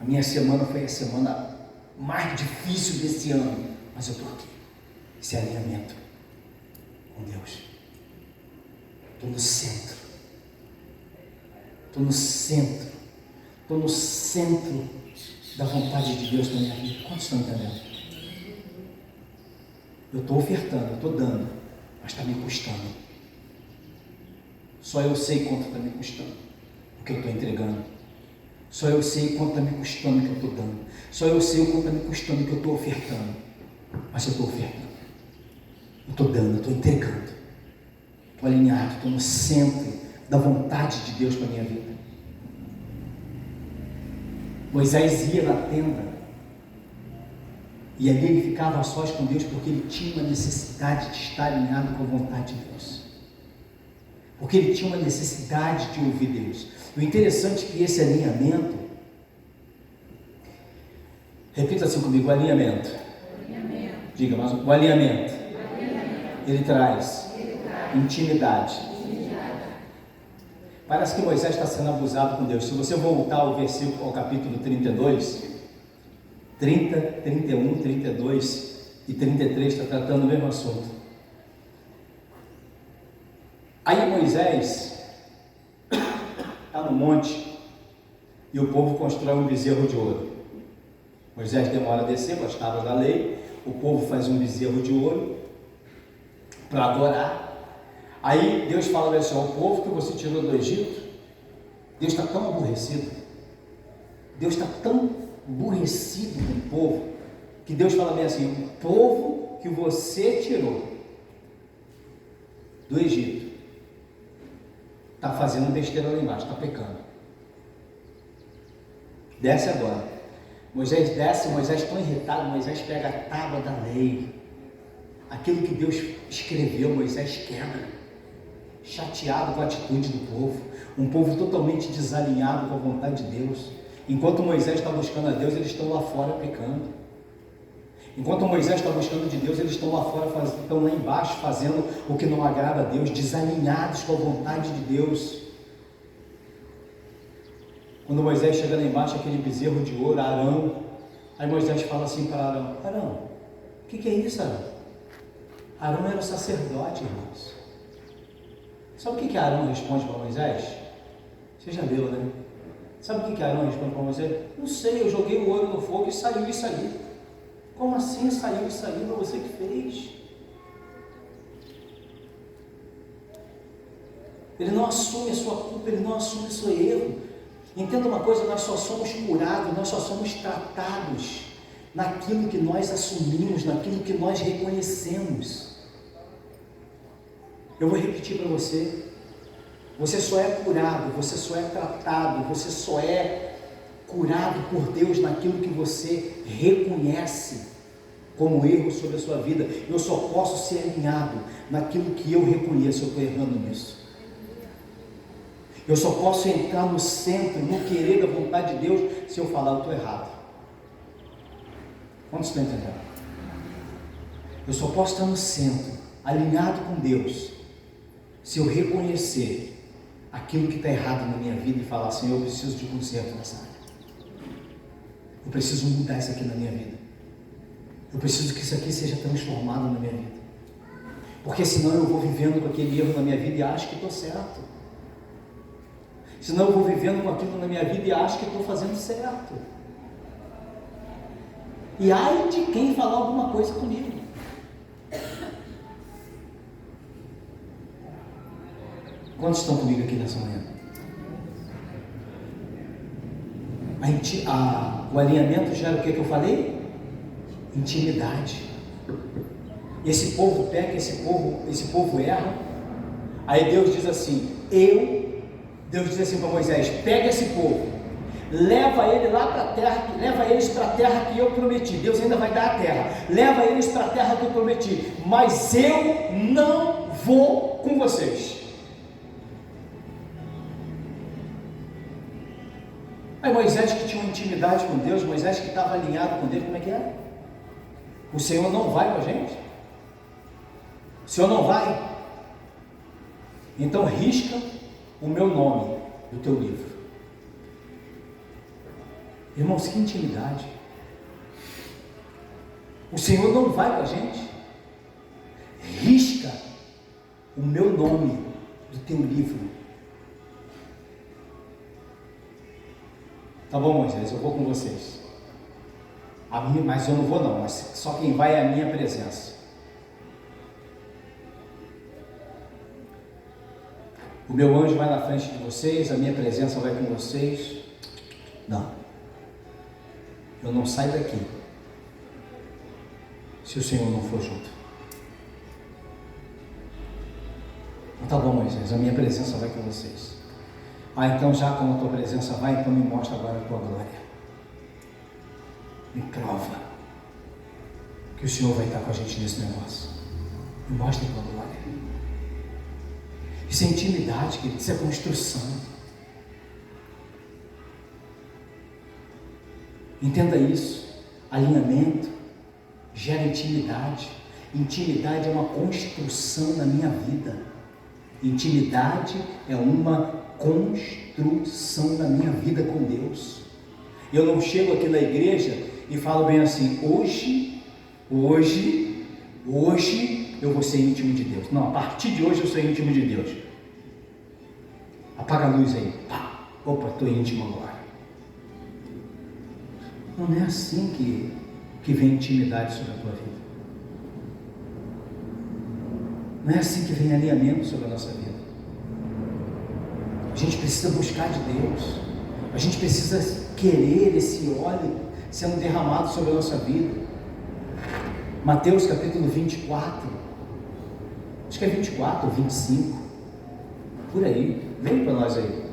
a minha semana foi a semana mais difícil desse ano, mas eu estou aqui. Esse alinhamento com Deus. Estou no centro, estou no centro da vontade de Deus na minha vida. Quantos estão entendendo? Eu estou ofertando, eu estou dando, mas está me custando. Só eu sei quanto está me custando o que eu estou entregando. Só eu sei quanto está me custando o que eu estou dando. Só eu sei o quanto está me custando o que eu estou ofertando. Mas eu estou ofertando, eu estou dando, eu estou entregando. Estou alinhado, estou no centro da vontade de Deus para a minha vida. Moisés ia na tenda, e ali ele ficava a sós com Deus, porque ele tinha uma necessidade de estar alinhado com a vontade de Deus, porque ele tinha uma necessidade de ouvir Deus. O interessante é que esse alinhamento, repita assim comigo: o alinhamento. Diga mais o alinhamento. Ele traz intimidade. Parece que Moisés está sendo abusado com Deus. Se você voltar ao versículo, ao capítulo 32, 30, 31, 32 e 33, está tratando o mesmo assunto. Aí Moisés está no monte e o povo constrói um bezerro de ouro. Moisés demora a descer com as tábuas da lei, o povo faz um bezerro de ouro para adorar. Aí Deus fala assim: o povo que você tirou do Egito, Deus está tão aborrecido, Deus está tão aborrecido com o povo, que Deus fala bem assim: o povo que você tirou do Egito está fazendo besteira lá embaixo, está pecando, desce agora. Moisés desce, Moisés tão irritado, Moisés pega a tábua da lei, aquilo que Deus escreveu, Moisés quebra, chateado com a atitude do povo, um povo totalmente desalinhado com a vontade de Deus. Enquanto Moisés está buscando a Deus, eles estão lá fora pecando. Enquanto Moisés está buscando de Deus, eles estão lá fora, estão lá embaixo fazendo o que não agrada a Deus, desalinhados com a vontade de Deus. Quando Moisés chega lá embaixo, aquele bezerro de ouro, Arão, aí Moisés fala assim para Arão: Arão, o que é isso, Arão? Arão era o sacerdote, irmãos. Sabe o que Arão responde para Moisés? Você já leu, né? Sabe o que Arão responde para Moisés? Não sei, eu joguei o ouro no fogo e saiu isso aí. Como assim saiu isso aí? Para você que fez. Ele não assume a sua culpa, ele não assume o seu erro. Entenda uma coisa, nós só somos curados, nós só somos tratados naquilo que nós assumimos, naquilo que nós reconhecemos. Eu vou repetir para você: você só é curado, você só é tratado, você só é curado por Deus naquilo que você reconhece como erro sobre a sua vida. Eu só posso ser alinhado naquilo que eu reconheço. Eu estou errando nisso. Eu só posso entrar no centro, no querer da vontade de Deus, se eu falar: eu estou errado. Quantos estão entendendo? Eu só posso estar no centro, alinhado com Deus, se eu reconhecer aquilo que está errado na minha vida e falar: Senhor, eu preciso de conserto nessa área. Eu preciso mudar isso aqui na minha vida. Eu preciso que isso aqui seja transformado na minha vida. Porque senão eu vou vivendo com aquele erro na minha vida e acho que estou certo. Senão eu vou vivendo com aquilo na minha vida e acho que estou fazendo certo. E ai de quem falar alguma coisa comigo. Quantos estão comigo aqui nessa manhã? O alinhamento gera o que eu falei? Intimidade. Esse povo peca, esse povo erra. Aí Deus diz assim: Deus diz assim para Moisés: pega esse povo, leva ele lá para a terra, leva eles para a terra que eu prometi. Deus ainda vai dar a terra, leva eles para a terra que eu prometi, mas eu não vou com vocês. Aí Moisés, que tinha uma intimidade com Deus, Moisés que estava alinhado com Deus, como é que é? O Senhor não vai com a gente? O Senhor não vai? Então risca o meu nome do teu livro. Irmãos, que intimidade. O Senhor não vai com a gente? Risca o meu nome do teu livro. Tá bom, Moisés, eu vou com vocês. Mas eu não vou não, mas só quem vai é a minha presença. O meu anjo vai na frente de vocês, a minha presença vai com vocês. Não. Eu não saio daqui se o Senhor não for junto. Tá bom, Moisés, a minha presença vai com vocês. Então já como a tua presença vai, então me mostra agora a tua glória. Me prova que o Senhor vai estar com a gente nesse negócio. Me mostra a tua glória. Isso é intimidade, querido. Isso é construção. Entenda isso. Alinhamento gera intimidade. Intimidade é uma construção na minha vida. Intimidade é uma construção na minha vida com Deus. Eu não chego aqui na igreja e falo bem assim: hoje eu vou ser íntimo de Deus. Não, a partir de hoje eu sou íntimo de Deus. Apaga a luz aí. Pá. Opa, estou íntimo agora. Não é assim que vem intimidade sobre a tua vida. Não é assim que vem alinhamento sobre a nossa vida. A gente precisa buscar de Deus. A gente precisa querer esse óleo sendo derramado sobre a nossa vida. Mateus capítulo 24. Acho que é 24 ou 25. Por aí. Vem para nós aí.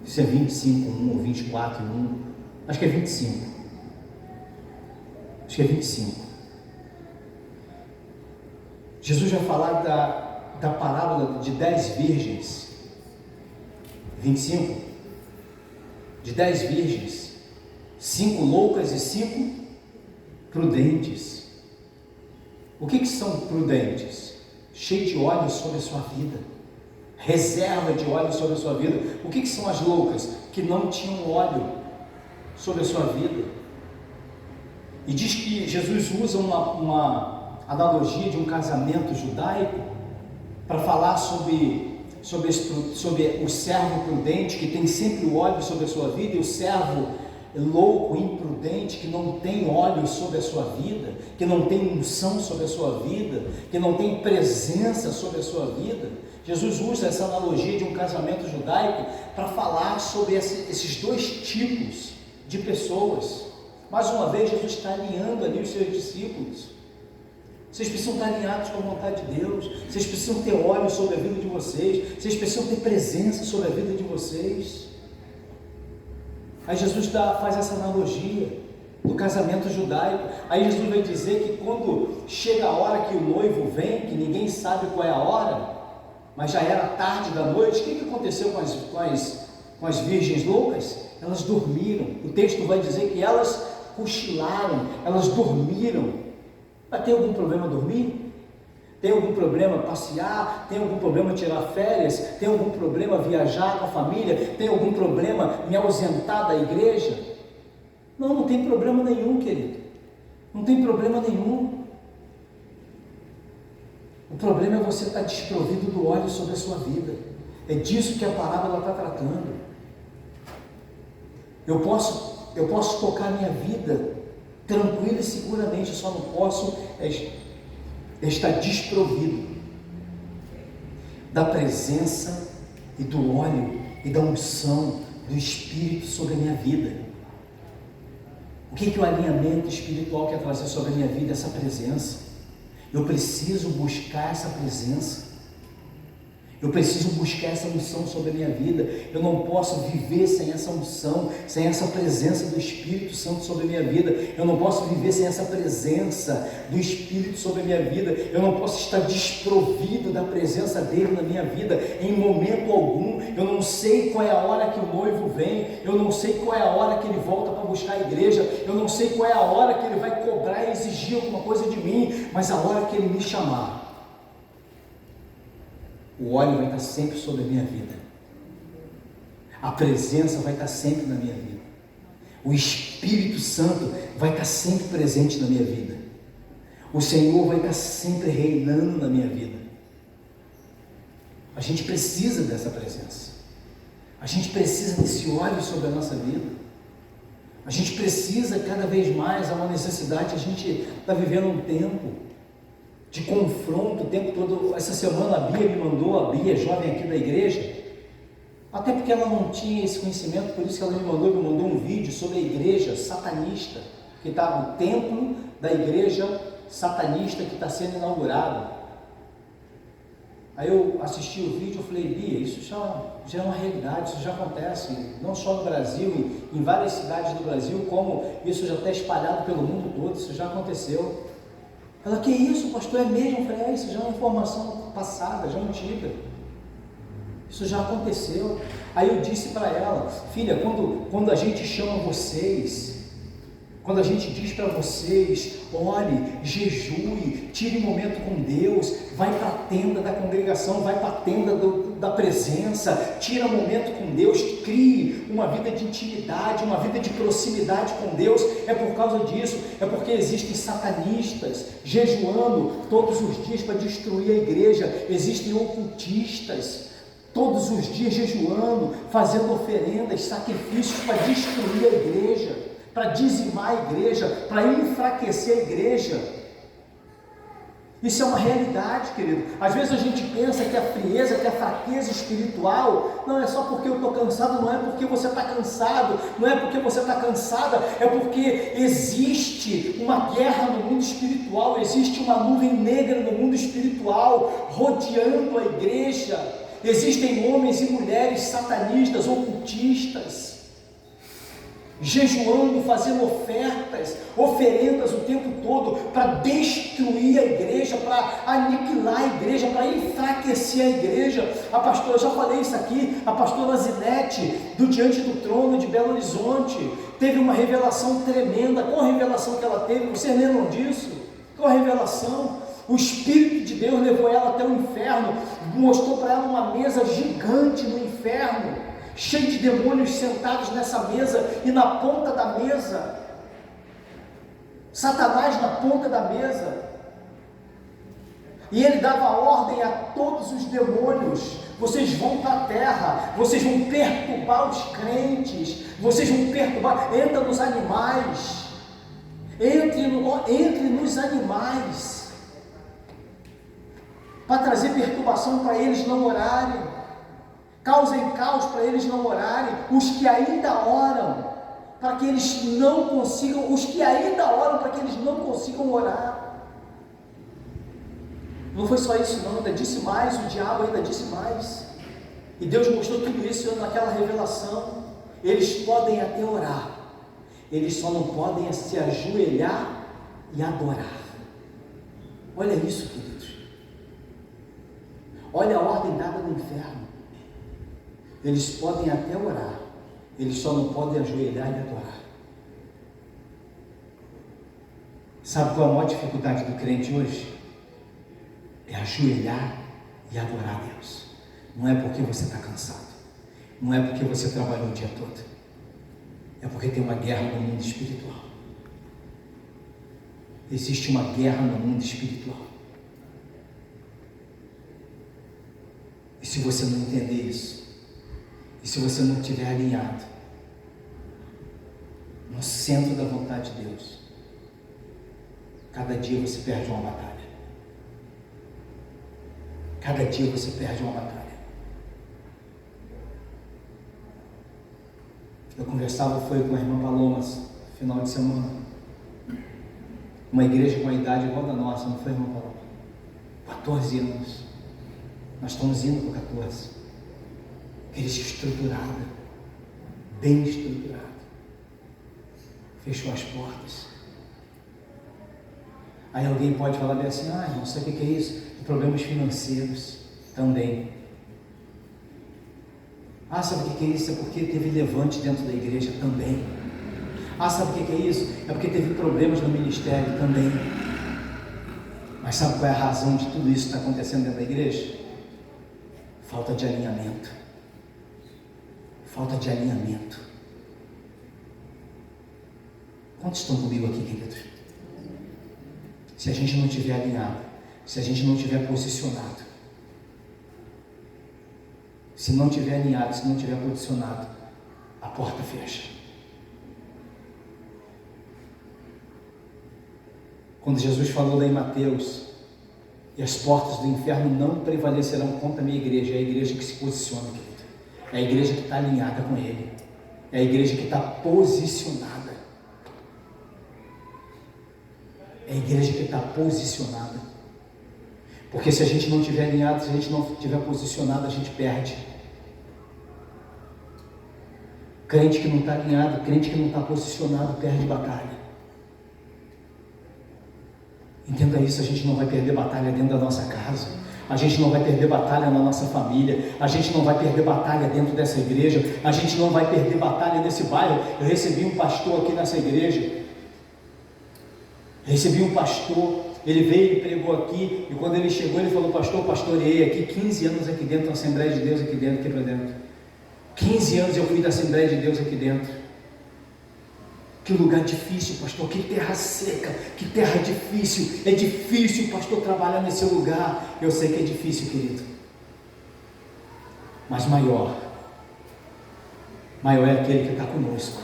Se é 25, 1 ou 24, 1. Acho que é 25. Acho que é 25. Jesus vai falar da parábola de 10 virgens, 25, de 10 virgens, 5 loucas e 5 prudentes. O que são prudentes? Cheio de óleo sobre a sua vida, reserva de óleo sobre a sua vida. O que são as loucas? Que não tinham óleo sobre a sua vida. E diz que Jesus usa uma analogia de um casamento judaico para falar sobre o servo prudente que tem sempre o óleo sobre a sua vida, e o servo louco, imprudente, que não tem óleo sobre a sua vida, que não tem unção sobre a sua vida, que não tem presença sobre a sua vida. Jesus usa essa analogia de um casamento judaico para falar sobre esses dois tipos de pessoas. Mais uma vez, Jesus está alinhando ali os seus discípulos. Vocês precisam estar alinhados com a vontade de Deus, vocês precisam ter óleo sobre a vida de vocês, vocês precisam ter presença sobre a vida de vocês. Aí Jesus faz essa analogia do casamento judaico. Aí Jesus vai dizer que quando chega a hora que o noivo vem, que ninguém sabe qual é a hora, mas já era tarde da noite, o que aconteceu com as virgens loucas? Elas dormiram. O texto vai dizer que elas cochilaram, elas dormiram. Mas tem algum problema dormir? Tem algum problema passear? Tem algum problema tirar férias? Tem algum problema viajar com a família? Tem algum problema me ausentar da igreja? Não, não tem problema nenhum, querido. Não tem problema nenhum. O problema é você estar desprovido do óleo sobre a sua vida. É disso que a parábola está tratando. Eu posso tocar a minha vida tranquilo e seguramente, eu só não posso estar desprovido da presença e do óleo e da unção do Espírito sobre a minha vida. O que o alinhamento espiritual quer trazer sobre a minha vida? Essa presença. Eu preciso buscar essa presença. Eu preciso buscar essa unção sobre a minha vida. Eu não posso viver sem essa unção, sem essa presença do Espírito Santo sobre a minha vida. Eu não posso viver sem essa presença do Espírito sobre a minha vida. Eu não posso estar desprovido da presença dele na minha vida em momento algum. Eu não sei qual é a hora que o noivo vem. Eu não sei qual é a hora que ele volta para buscar a igreja. Eu não sei qual é a hora que ele vai cobrar e exigir alguma coisa de mim. Mas a hora que ele me chamar, o óleo vai estar sempre sobre a minha vida. A presença vai estar sempre na minha vida. O Espírito Santo vai estar sempre presente na minha vida. O Senhor vai estar sempre reinando na minha vida. A gente precisa dessa presença. A gente precisa desse óleo sobre a nossa vida. A gente precisa cada vez mais, há uma necessidade. A gente está vivendo um tempo de confronto o tempo todo. Essa semana a Bia me mandou, a Bia, jovem aqui da igreja, até porque ela não tinha esse conhecimento, por isso que ela me mandou um vídeo sobre a igreja satanista, que está no templo da igreja satanista que está sendo inaugurado. Aí eu assisti o vídeo e falei, Bia, isso já é uma realidade, isso já acontece, não só no Brasil, em várias cidades do Brasil, como isso já está espalhado pelo mundo todo, isso já aconteceu. Ela, que isso, pastor, é mesmo? Eu falei, isso já é uma informação passada, já antiga. Isso já aconteceu. Aí eu disse para ela, filha, quando a gente chama vocês, quando a gente diz para vocês, ore, jejue, tire um momento com Deus, vai para a tenda da congregação, vai para a tenda da presença, tira um momento com Deus, crie uma vida de intimidade, uma vida de proximidade com Deus. É por causa disso, é porque existem satanistas jejuando todos os dias para destruir a igreja, existem ocultistas todos os dias jejuando, fazendo oferendas, sacrifícios para destruir a igreja, para dizimar a igreja, para enfraquecer a igreja. Isso é uma realidade, querido. Às vezes a gente pensa que a frieza, que a fraqueza espiritual, não é só porque eu estou cansado, não é porque você está cansado, não é porque você está cansada, é porque existe uma guerra no mundo espiritual, existe uma nuvem negra no mundo espiritual, rodeando a igreja. Existem homens e mulheres satanistas, ocultistas, jejuando, fazendo oferendas o tempo todo para destruir a igreja, para aniquilar a igreja, para enfraquecer a igreja. A pastora, eu já falei isso aqui, a pastora Zinete, do Diante do Trono de Belo Horizonte, teve uma revelação tremenda. Qual a revelação que ela teve? Vocês lembram disso? Qual a revelação? O Espírito de Deus levou ela até o inferno, mostrou para ela uma mesa gigante no inferno, cheio de demônios sentados nessa mesa, e na ponta da mesa, Satanás na ponta da mesa, e ele dava ordem a todos os demônios: vocês vão para a terra, vocês vão perturbar os crentes, vocês vão perturbar, entra nos animais, entre nos animais, para trazer perturbação para eles não orarem, causem caos para eles não orarem. Os que ainda oram, para que eles não consigam, orar. Não foi só isso não, ainda disse mais, o diabo ainda disse mais, e Deus mostrou tudo isso naquela revelação. Eles podem até orar, eles só não podem se ajoelhar e adorar. Olha isso, queridos. Olha a ordem dada no inferno. Eles podem até orar, eles só não podem ajoelhar e adorar. Sabe qual a maior dificuldade do crente hoje? É ajoelhar e adorar a Deus. Não é porque você está cansado, não é porque você trabalhou o dia todo, é porque tem uma guerra no mundo espiritual. Existe uma guerra no mundo espiritual. E se você não entender isso, e se você não estiver alinhado no centro da vontade de Deus, cada dia você perde uma batalha. Cada dia você perde uma batalha. Eu conversava com a irmã Paloma no final de semana. Uma igreja com a idade igual da nossa, não foi, irmã Paloma? 14 anos. Nós estamos indo para 14. Igreja estruturada, bem estruturada. Fechou as portas. Aí alguém pode falar bem assim: ah, não sei o que é isso. Problemas financeiros também. Ah, sabe o que é isso? É porque teve levante dentro da igreja também. Ah, sabe o que é isso? É porque teve problemas no ministério também. Mas sabe qual é a razão de tudo isso que está acontecendo dentro da igreja? Falta de alinhamento. Falta de alinhamento. Quantos estão comigo aqui, queridos? Se a gente não estiver alinhado, se a gente não estiver posicionado, se não estiver alinhado, se não estiver posicionado, a porta fecha. Quando Jesus falou lá em Mateus: e as portas do inferno não prevalecerão contra a minha igreja, é a igreja que se posiciona, querido. É a igreja que está alinhada com Ele, é a igreja que está posicionada. É a igreja que está posicionada. Porque se a gente não estiver alinhado, se a gente não estiver posicionado, a gente perde. Crente que não está alinhado, crente que não está posicionado, perde batalha. Entenda isso, a gente não vai perder batalha dentro da nossa casa, a gente não vai perder batalha na nossa família, a gente não vai perder batalha dentro dessa igreja, a gente não vai perder batalha nesse bairro. Eu recebi um pastor aqui nessa igreja, ele veio e pregou aqui, e quando ele chegou, ele falou: pastor, eu pastoreei aqui 15 anos aqui dentro, na Assembleia de Deus aqui dentro, aqui para dentro. 15 anos eu fui da Assembleia de Deus aqui dentro. Que lugar difícil, pastor, que terra seca, que terra difícil. É difícil, pastor, trabalhar nesse lugar. Eu sei que é difícil, querido, mas maior é aquele que está conosco.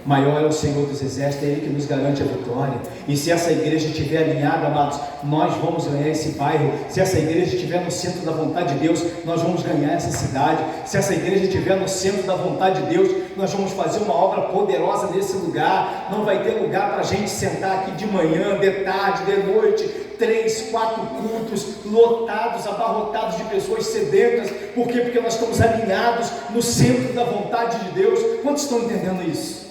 Maior é o Senhor dos Exércitos, é Ele que nos garante a vitória. E se essa igreja estiver alinhada, amados, nós vamos ganhar esse bairro. Se essa igreja estiver no centro da vontade de Deus, nós vamos ganhar essa cidade. Se essa igreja estiver no centro da vontade de Deus, nós vamos fazer uma obra poderosa nesse lugar. Não vai ter lugar para a gente sentar aqui de manhã, de tarde, de noite, 3, 4 cultos lotados, abarrotados de pessoas sedentas. Por quê? Porque nós estamos alinhados no centro da vontade de Deus. Quantos estão entendendo isso?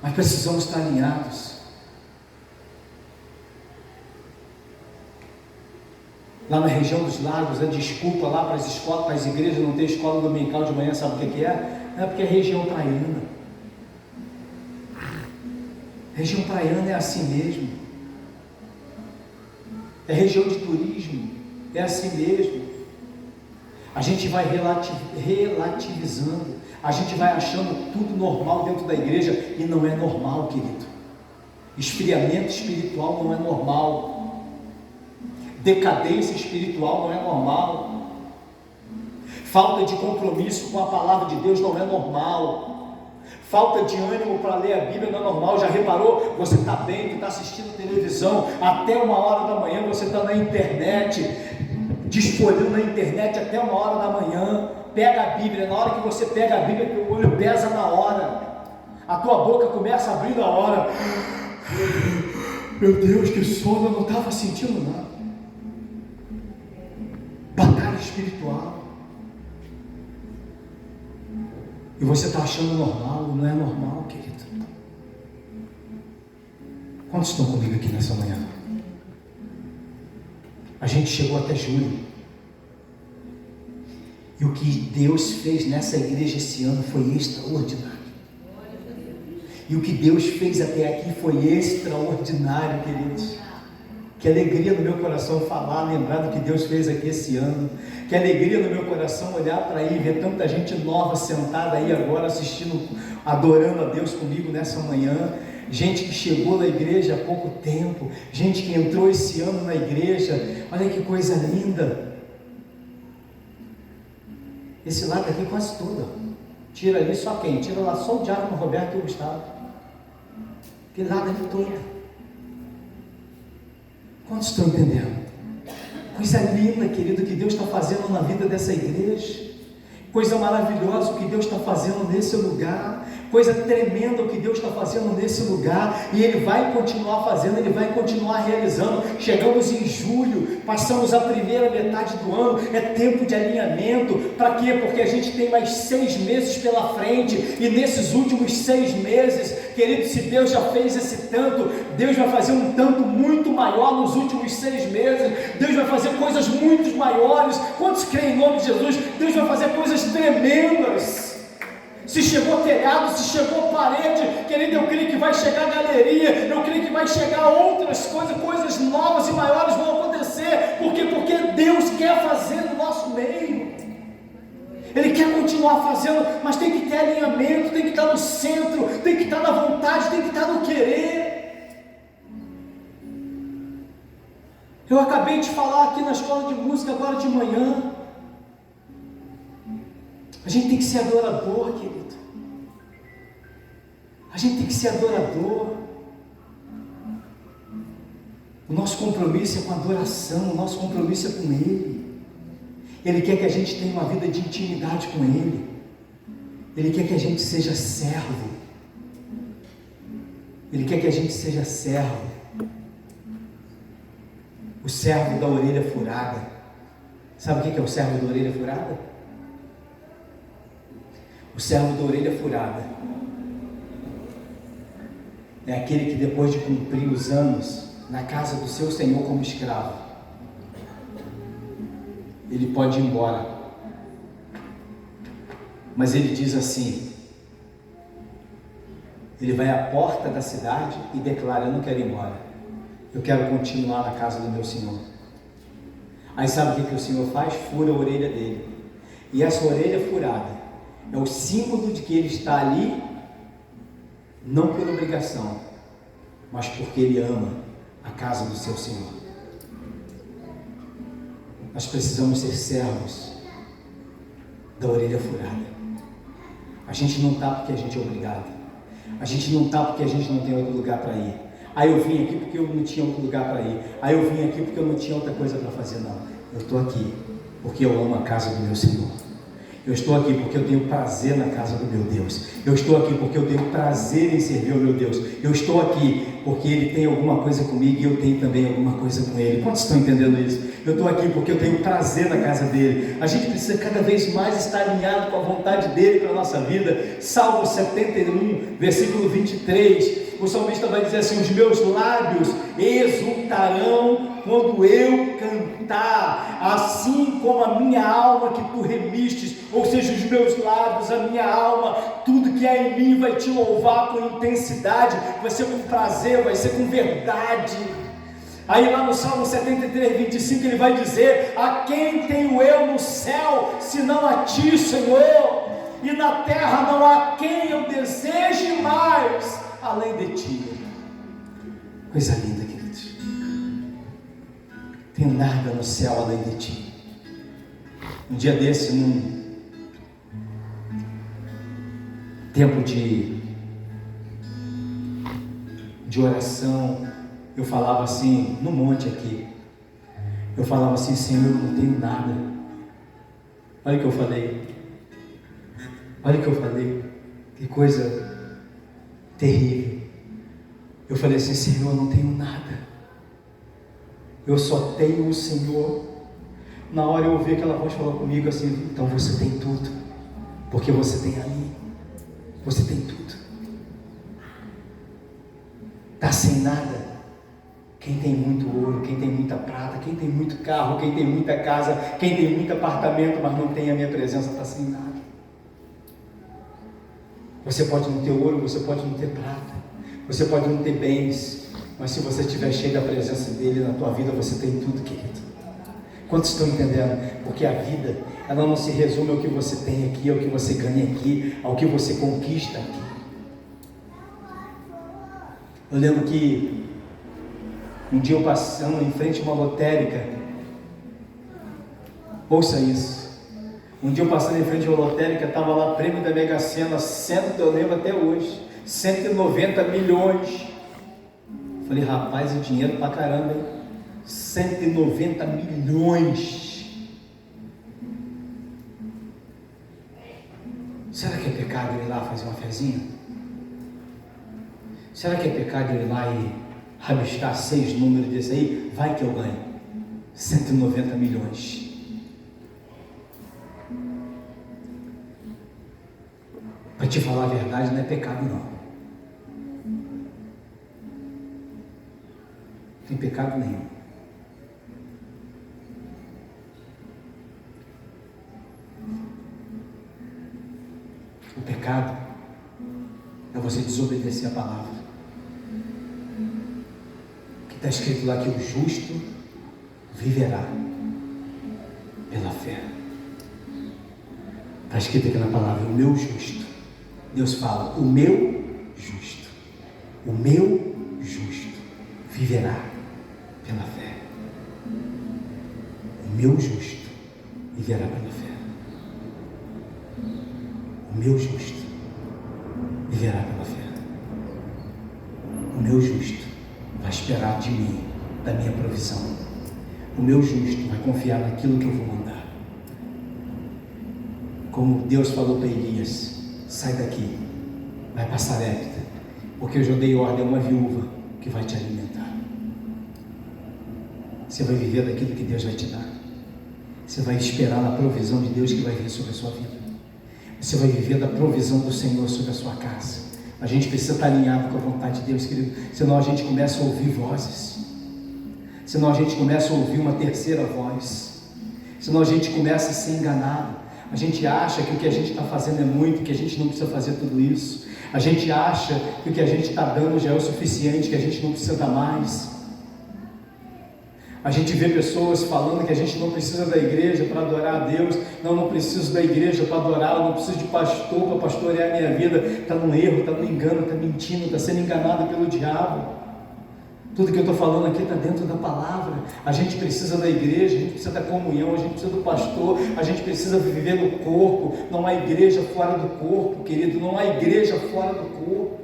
Mas precisamos estar alinhados. Lá na região dos lagos, a desculpa lá para as escolas, para as igrejas não ter escola dominical de manhã, sabe o que é? É porque é região praiana. Região praiana é assim mesmo. É região de turismo, é assim mesmo. A gente vai relativizando, a gente vai achando tudo normal dentro da igreja e não é normal, querido. Esfriamento espiritual não é normal. Decadência espiritual não é normal. Falta de compromisso com a palavra de Deus não é normal. Falta de ânimo para ler a Bíblia não é normal. Já reparou? Você está bem, você está assistindo televisão, até 1h da manhã você está na internet, desfolhando na internet até 1h da manhã. Pega a Bíblia, na hora que você pega a Bíblia, teu olho pesa na hora, a tua boca começa a abrir na hora. Meu Deus, que sono, eu não estava sentindo nada. Batalha espiritual. E você está achando normal, não é normal, querido. Quantos estão comigo aqui nessa manhã? A gente chegou até julho. E o que Deus fez nessa igreja esse ano foi extraordinário. E o que Deus fez até aqui foi extraordinário, queridos. Que alegria no meu coração falar, lembrar do que Deus fez aqui esse ano. Que alegria no meu coração olhar para aí, ver tanta gente nova sentada aí agora assistindo, adorando a Deus comigo nessa manhã. Gente que chegou na igreja há pouco tempo, gente que entrou esse ano na igreja. Olha que coisa linda. Esse lado aqui quase todo. Tira ali só quem? Tira lá só o diácono Roberto e o Gustavo. Aquele lado ali todo. Quantos estão entendendo? Coisa linda, querido, que Deus está fazendo na vida dessa igreja. Coisa maravilhosa o que Deus está fazendo nesse lugar. Coisa tremenda o que Deus está fazendo nesse lugar. E Ele vai continuar fazendo, Ele vai continuar realizando. Chegamos em julho, passamos a primeira metade do ano. É tempo de alinhamento. Para quê? Porque a gente tem mais 6 meses pela frente. E nesses últimos 6 meses, querido, se Deus já fez esse tanto, Deus vai fazer um tanto muito maior nos últimos 6 meses. Deus vai fazer coisas muito maiores. Quantos creem em nome de Jesus? Deus vai fazer coisas tremendas. Se chegou telhado, se chegou parede, querido, eu creio que vai chegar galeria, eu creio que vai chegar outras coisas, coisas novas e maiores vão acontecer. Por quê? Porque Deus quer fazer no nosso meio. Ele quer continuar fazendo, mas tem que ter alinhamento, tem que estar no centro, tem que estar na vontade, tem que estar no querer. Eu acabei de falar aqui na escola de música agora de manhã. A gente tem que ser adorador, querido. A gente tem que ser adorador. O nosso compromisso é com a adoração, o nosso compromisso é com Ele. Ele quer que a gente tenha uma vida de intimidade com Ele. Ele quer que a gente seja servo. Ele quer que a gente seja servo. O servo da orelha furada. Sabe o que é o servo da orelha furada? O servo da orelha furada é aquele que depois de cumprir os anos na casa do seu Senhor como escravo, ele pode ir embora, mas ele diz assim, ele vai à porta da cidade e declara: eu não quero ir embora, eu quero continuar na casa do meu Senhor. Aí sabe o que o Senhor faz? Fura a orelha dele, e essa orelha furada é o símbolo de que ele está ali, não por obrigação, mas porque ele ama a casa do seu Senhor. Nós precisamos ser servos da orelha furada. A gente não está porque a gente é obrigado. A gente não está porque a gente não tem outro lugar para ir. Aí eu vim aqui porque eu não tinha outro lugar para ir. Aí eu vim aqui porque eu não tinha outra coisa para fazer. Não, eu estou aqui porque eu amo a casa do meu Senhor. Eu estou aqui porque eu tenho prazer na casa do meu Deus. Eu estou aqui porque eu tenho prazer em servir ao meu Deus. Eu estou aqui porque Ele tem alguma coisa comigo e eu tenho também alguma coisa com Ele. Quantos estão entendendo isso? Eu estou aqui porque eu tenho prazer na casa dEle. A gente precisa cada vez mais estar alinhado com a vontade dEle para a nossa vida. Salmo 71, versículo 23, o salmista vai dizer assim: os meus lábios exultarão quando eu cantar, assim como a minha alma que tu remistes, ou seja, os meus lábios, a minha alma, tudo que há em mim vai te louvar com intensidade, vai ser com prazer, vai ser com verdade. Aí lá no Salmo 73, 25 ele vai dizer: a quem tenho eu no céu, senão a ti, Senhor, e na terra não há quem eu deseje mais, além de ti. Coisa linda, queridos. Tenho nada no céu além de ti. Um dia desse, num tempo de oração, eu falava assim, no monte aqui, eu falava assim: Senhor, eu não tenho nada. Olha o que eu falei, olha o que eu falei, que coisa terrível. Eu falei assim: Senhor, eu não tenho nada, eu só tenho o Senhor. Na hora eu ouvi aquela voz falar comigo assim: então você tem tudo, porque você tem a mim, você tem tudo. Está sem nada. Quem tem muito ouro, quem tem muita prata, quem tem muito carro, quem tem muita casa, quem tem muito apartamento, mas não tem a minha presença, está sem nada. Você pode não ter ouro, você pode não ter prata, você pode não ter bens, mas se você estiver cheio da presença dele na tua vida, você tem tudo, querido. Quantos estão entendendo? Porque a vida, ela não se resume ao que você tem aqui, ao que você ganha aqui, ao que você conquista aqui. Eu lembro que um dia eu passando em frente a uma lotérica, ouça isso, um dia eu passando em frente a uma lotérica, estava lá prêmio da Mega Sena, eu lembro até hoje, 190 milhões, falei: rapaz, é dinheiro pra caramba, hein? 190 milhões, será que é pecado ir lá fazer uma fezinha? Será que é pecado ir lá e rabiscar 6 números desse aí? Vai que eu ganho 190 milhões. Para te falar a verdade, não é pecado não. Não tem pecado nenhum. O pecado é você desobedecer a palavra. Está escrito lá que o justo viverá pela fé. Está escrito aqui na palavra: o meu justo. Deus fala: o meu justo viverá pela fé. O meu justo viverá pela fé. O meu justo viverá pela fé. O meu justo vai esperar de mim, da minha provisão. O meu justo vai confiar naquilo que eu vou mandar. Como Deus falou para Elias: sai daqui, vai para Sarepta, porque eu já dei ordem a uma viúva que vai te alimentar. Você vai viver daquilo que Deus vai te dar. Você vai esperar na provisão de Deus que vai vir sobre a sua vida. Você vai viver da provisão do Senhor sobre a sua casa. A gente precisa estar alinhado com a vontade de Deus, querido, senão a gente começa a ouvir vozes, senão a gente começa a ouvir uma terceira voz, senão a gente começa a ser enganado. A gente acha que o que a gente está fazendo é muito, que a gente não precisa fazer tudo isso. A gente acha que o que a gente está dando já é o suficiente, que a gente não precisa dar mais. A gente vê pessoas falando que a gente não precisa da igreja para adorar a Deus. Não preciso da igreja para adorar, eu não preciso de pastor para pastorear a minha vida. Está no erro, está no engano, está mentindo, está sendo enganado pelo diabo. Tudo que eu estou falando aqui está dentro da palavra. A gente precisa da igreja, a gente precisa da comunhão, a gente precisa do pastor, a gente precisa viver no corpo. Não há igreja fora do corpo, querido, não há igreja fora do corpo.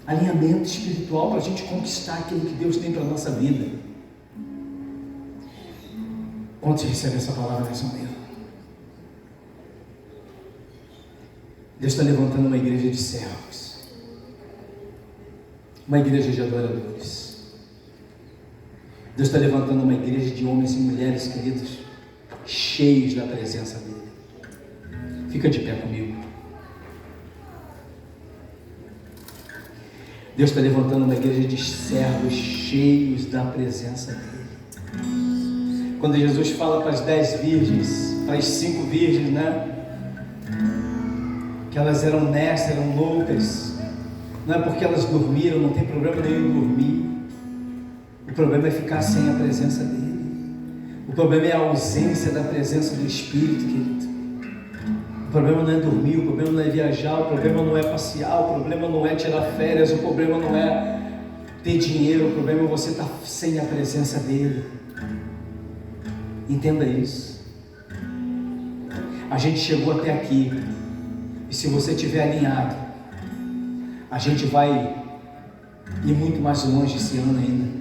Alinhamento espiritual para a gente conquistar aquilo que Deus tem para a nossa vida. Quando você recebe essa palavra nessa manhã? Deus está levantando uma igreja de servos. uma igreja de adoradores. Deus está levantando uma igreja de homens e mulheres, queridos, cheios da presença dEle. Fica de pé comigo. Deus está levantando uma igreja de servos cheios da presença dEle. Quando Jesus fala para as 10 virgens, para as 5 virgens, né? Que elas eram nessas, eram loucas. Não é porque elas dormiram, não tem problema nenhum em dormir. O problema é ficar sem a presença dEle. O problema é a ausência da presença do Espírito, querido. O problema não é dormir, o problema não é viajar, o problema não é passear, o problema não é tirar férias, o problema não é ter dinheiro, o problema é você estar sem a presença dEle. Entenda isso. A gente chegou até aqui, e se você estiver alinhado, a gente vai ir muito mais longe esse ano ainda.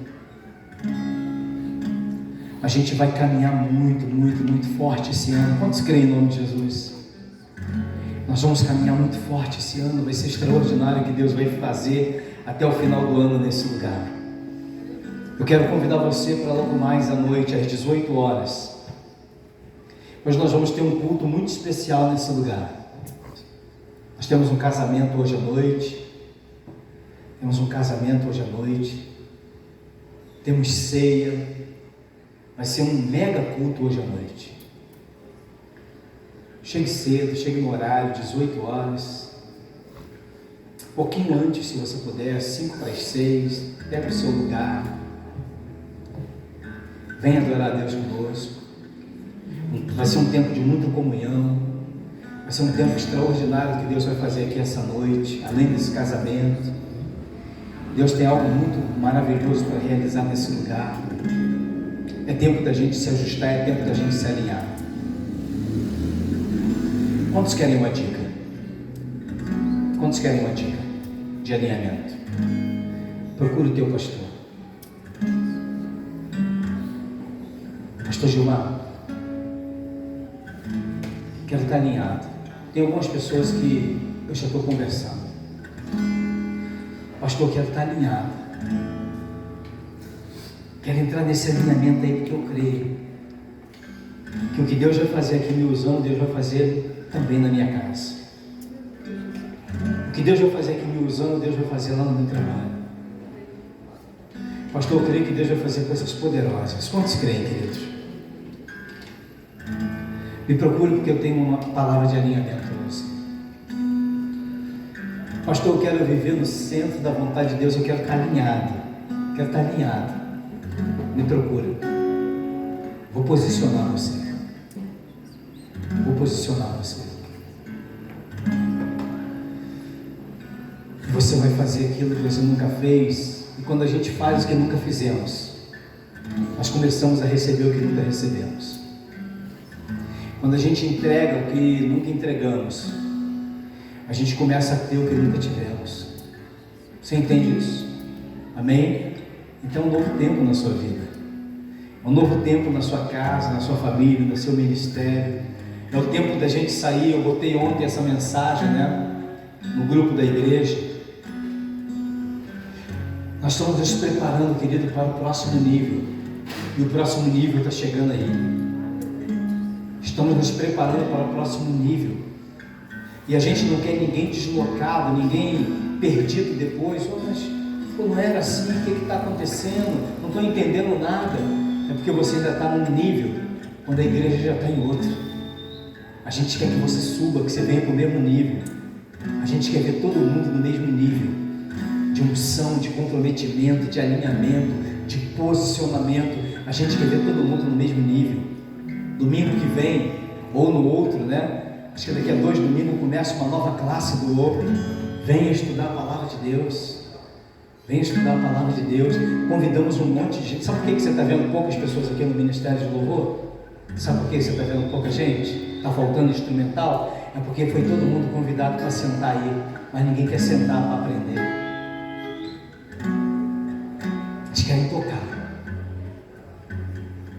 A gente vai caminhar muito, muito, muito forte esse ano. Quantos creem em nome de Jesus? Nós vamos caminhar muito forte esse ano. Vai ser extraordinário o que Deus vai fazer até o final do ano nesse lugar. Eu quero convidar você para logo mais à noite, às 18 horas. Hoje nós vamos ter um culto muito especial nesse lugar. Nós temos um casamento hoje à noite. Temos ceia. Vai ser um mega culto hoje à noite. Chegue cedo, chegue no horário, 18 horas. Um pouquinho antes, se você puder, 5 para as 6. Pega o seu lugar. Venha adorar a Deus conosco. Vai ser um tempo de muita comunhão. Vai ser um tempo extraordinário que Deus vai fazer aqui essa noite, além desse casamento. Deus tem algo muito maravilhoso para realizar nesse lugar. É tempo da gente se ajustar, é tempo da gente se alinhar. Quantos querem uma dica? Quantos querem uma dica de alinhamento? Procure o teu pastor. Pastor Gilmar, quero estar alinhado. Tem algumas pessoas que eu já estou conversando. Pastor, quero estar alinhado. Quero entrar nesse alinhamento aí, porque eu creio que o que Deus vai fazer aqui me usando, Deus vai fazer também na minha casa. O que Deus vai fazer aqui me usando, Deus vai fazer lá no meu trabalho. Pastor, eu creio que Deus vai fazer coisas poderosas. Quantos creem, queridos? Me procure, porque eu tenho uma palavra de alinhamento para você. Pastor, eu quero viver no centro da vontade de Deus, eu quero estar alinhado. Quero estar alinhado. Me procura. Vou posicionar você. Você vai fazer aquilo que você nunca fez. E quando a gente faz o que nunca fizemos, nós começamos a receber o que nunca recebemos. Quando a gente entrega o que nunca entregamos, a gente começa a ter o que nunca tivemos. Você entende isso? Amém? Então é um novo tempo na sua vida. É um novo tempo na sua casa, na sua família, no seu ministério. É o tempo da gente sair. Eu botei ontem essa mensagem, né, no grupo da igreja. Nós estamos nos preparando, querido, para o próximo nível. E o próximo nível está chegando aí. Estamos nos preparando para o próximo nível. E a gente não quer ninguém deslocado, ninguém perdido depois. Oh, mas não era assim, o que está acontecendo? Não estou entendendo nada. É porque você ainda está num nível, quando a igreja já está em outro. A gente quer que você suba, que você venha para o mesmo nível. A gente quer ver todo mundo no mesmo nível, de unção, de comprometimento, de alinhamento, de posicionamento. A gente quer ver todo mundo no mesmo nível. Domingo que vem, ou no outro, né? Acho que daqui a 2 domingos começa uma nova classe do outro. Venha estudar a palavra de Deus. Venha estudar a palavra de Deus. Convidamos um monte de gente. Sabe por que você está vendo poucas pessoas aqui no Ministério de Louvor? Sabe por que você está vendo pouca gente? Está faltando instrumental? É porque foi todo mundo convidado para sentar aí, mas ninguém quer sentar para aprender. Eles querem tocar.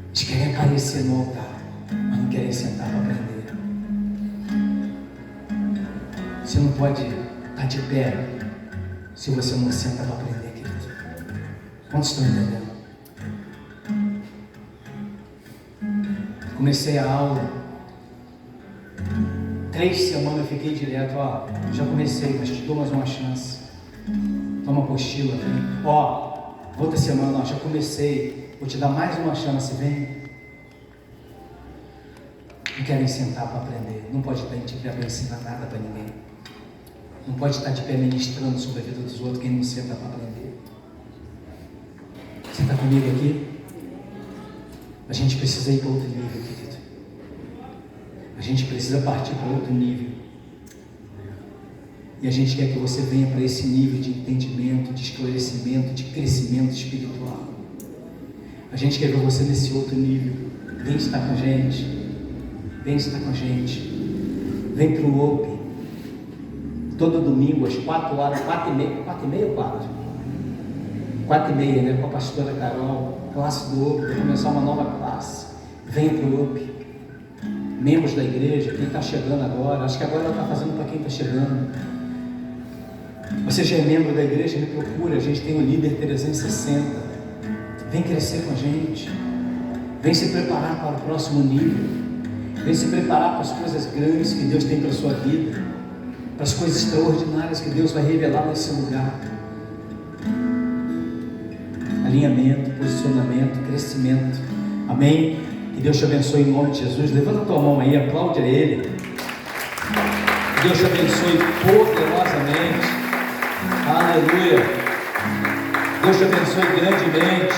Eles querem aparecer no altar, mas não querem sentar para aprender. Você não pode estar de pé se você não senta para aprender, querido. Quantos estão entendendo? Comecei a aula, 3 semanas eu fiquei direto, já comecei, mas te dou mais uma chance. Toma apostila, vem. Outra semana, já comecei, vou te dar mais uma chance, vem. Não querem sentar para aprender, não pode estar de pé para ensinar nada para ninguém. Não pode estar de pé ministrando sobre a vida dos outros quem não senta para aprender. Você está comigo aqui? A gente precisa ir para outro nível, querido. A gente precisa partir para outro nível. E a gente quer que você venha para esse nível de entendimento, de esclarecimento, de crescimento espiritual. A gente quer ver você nesse outro nível. Vem estar com a gente. Vem estar com a gente. Vem para o Open. Todo domingo, às 4 horas, 4h30 ou 4? 4h30, né? Com a pastora Carol. Classe do Open. Vai começar uma nova classe. Venha para o Open. Membros da igreja, quem está chegando agora. Acho que agora ela está fazendo para quem está chegando. Você já é membro da igreja, me procura. A gente tem o líder 360. Vem crescer com a gente. Vem se preparar para o próximo nível. Vem se preparar para as coisas grandes que Deus tem para a sua vida, para as coisas extraordinárias que Deus vai revelar nesse lugar. Alinhamento, posicionamento, crescimento. Amém? Que Deus te abençoe em nome de Jesus. Levanta a tua mão aí, aplaude a Ele. Que Deus te abençoe poderosamente. Aleluia. Deus te abençoe grandemente.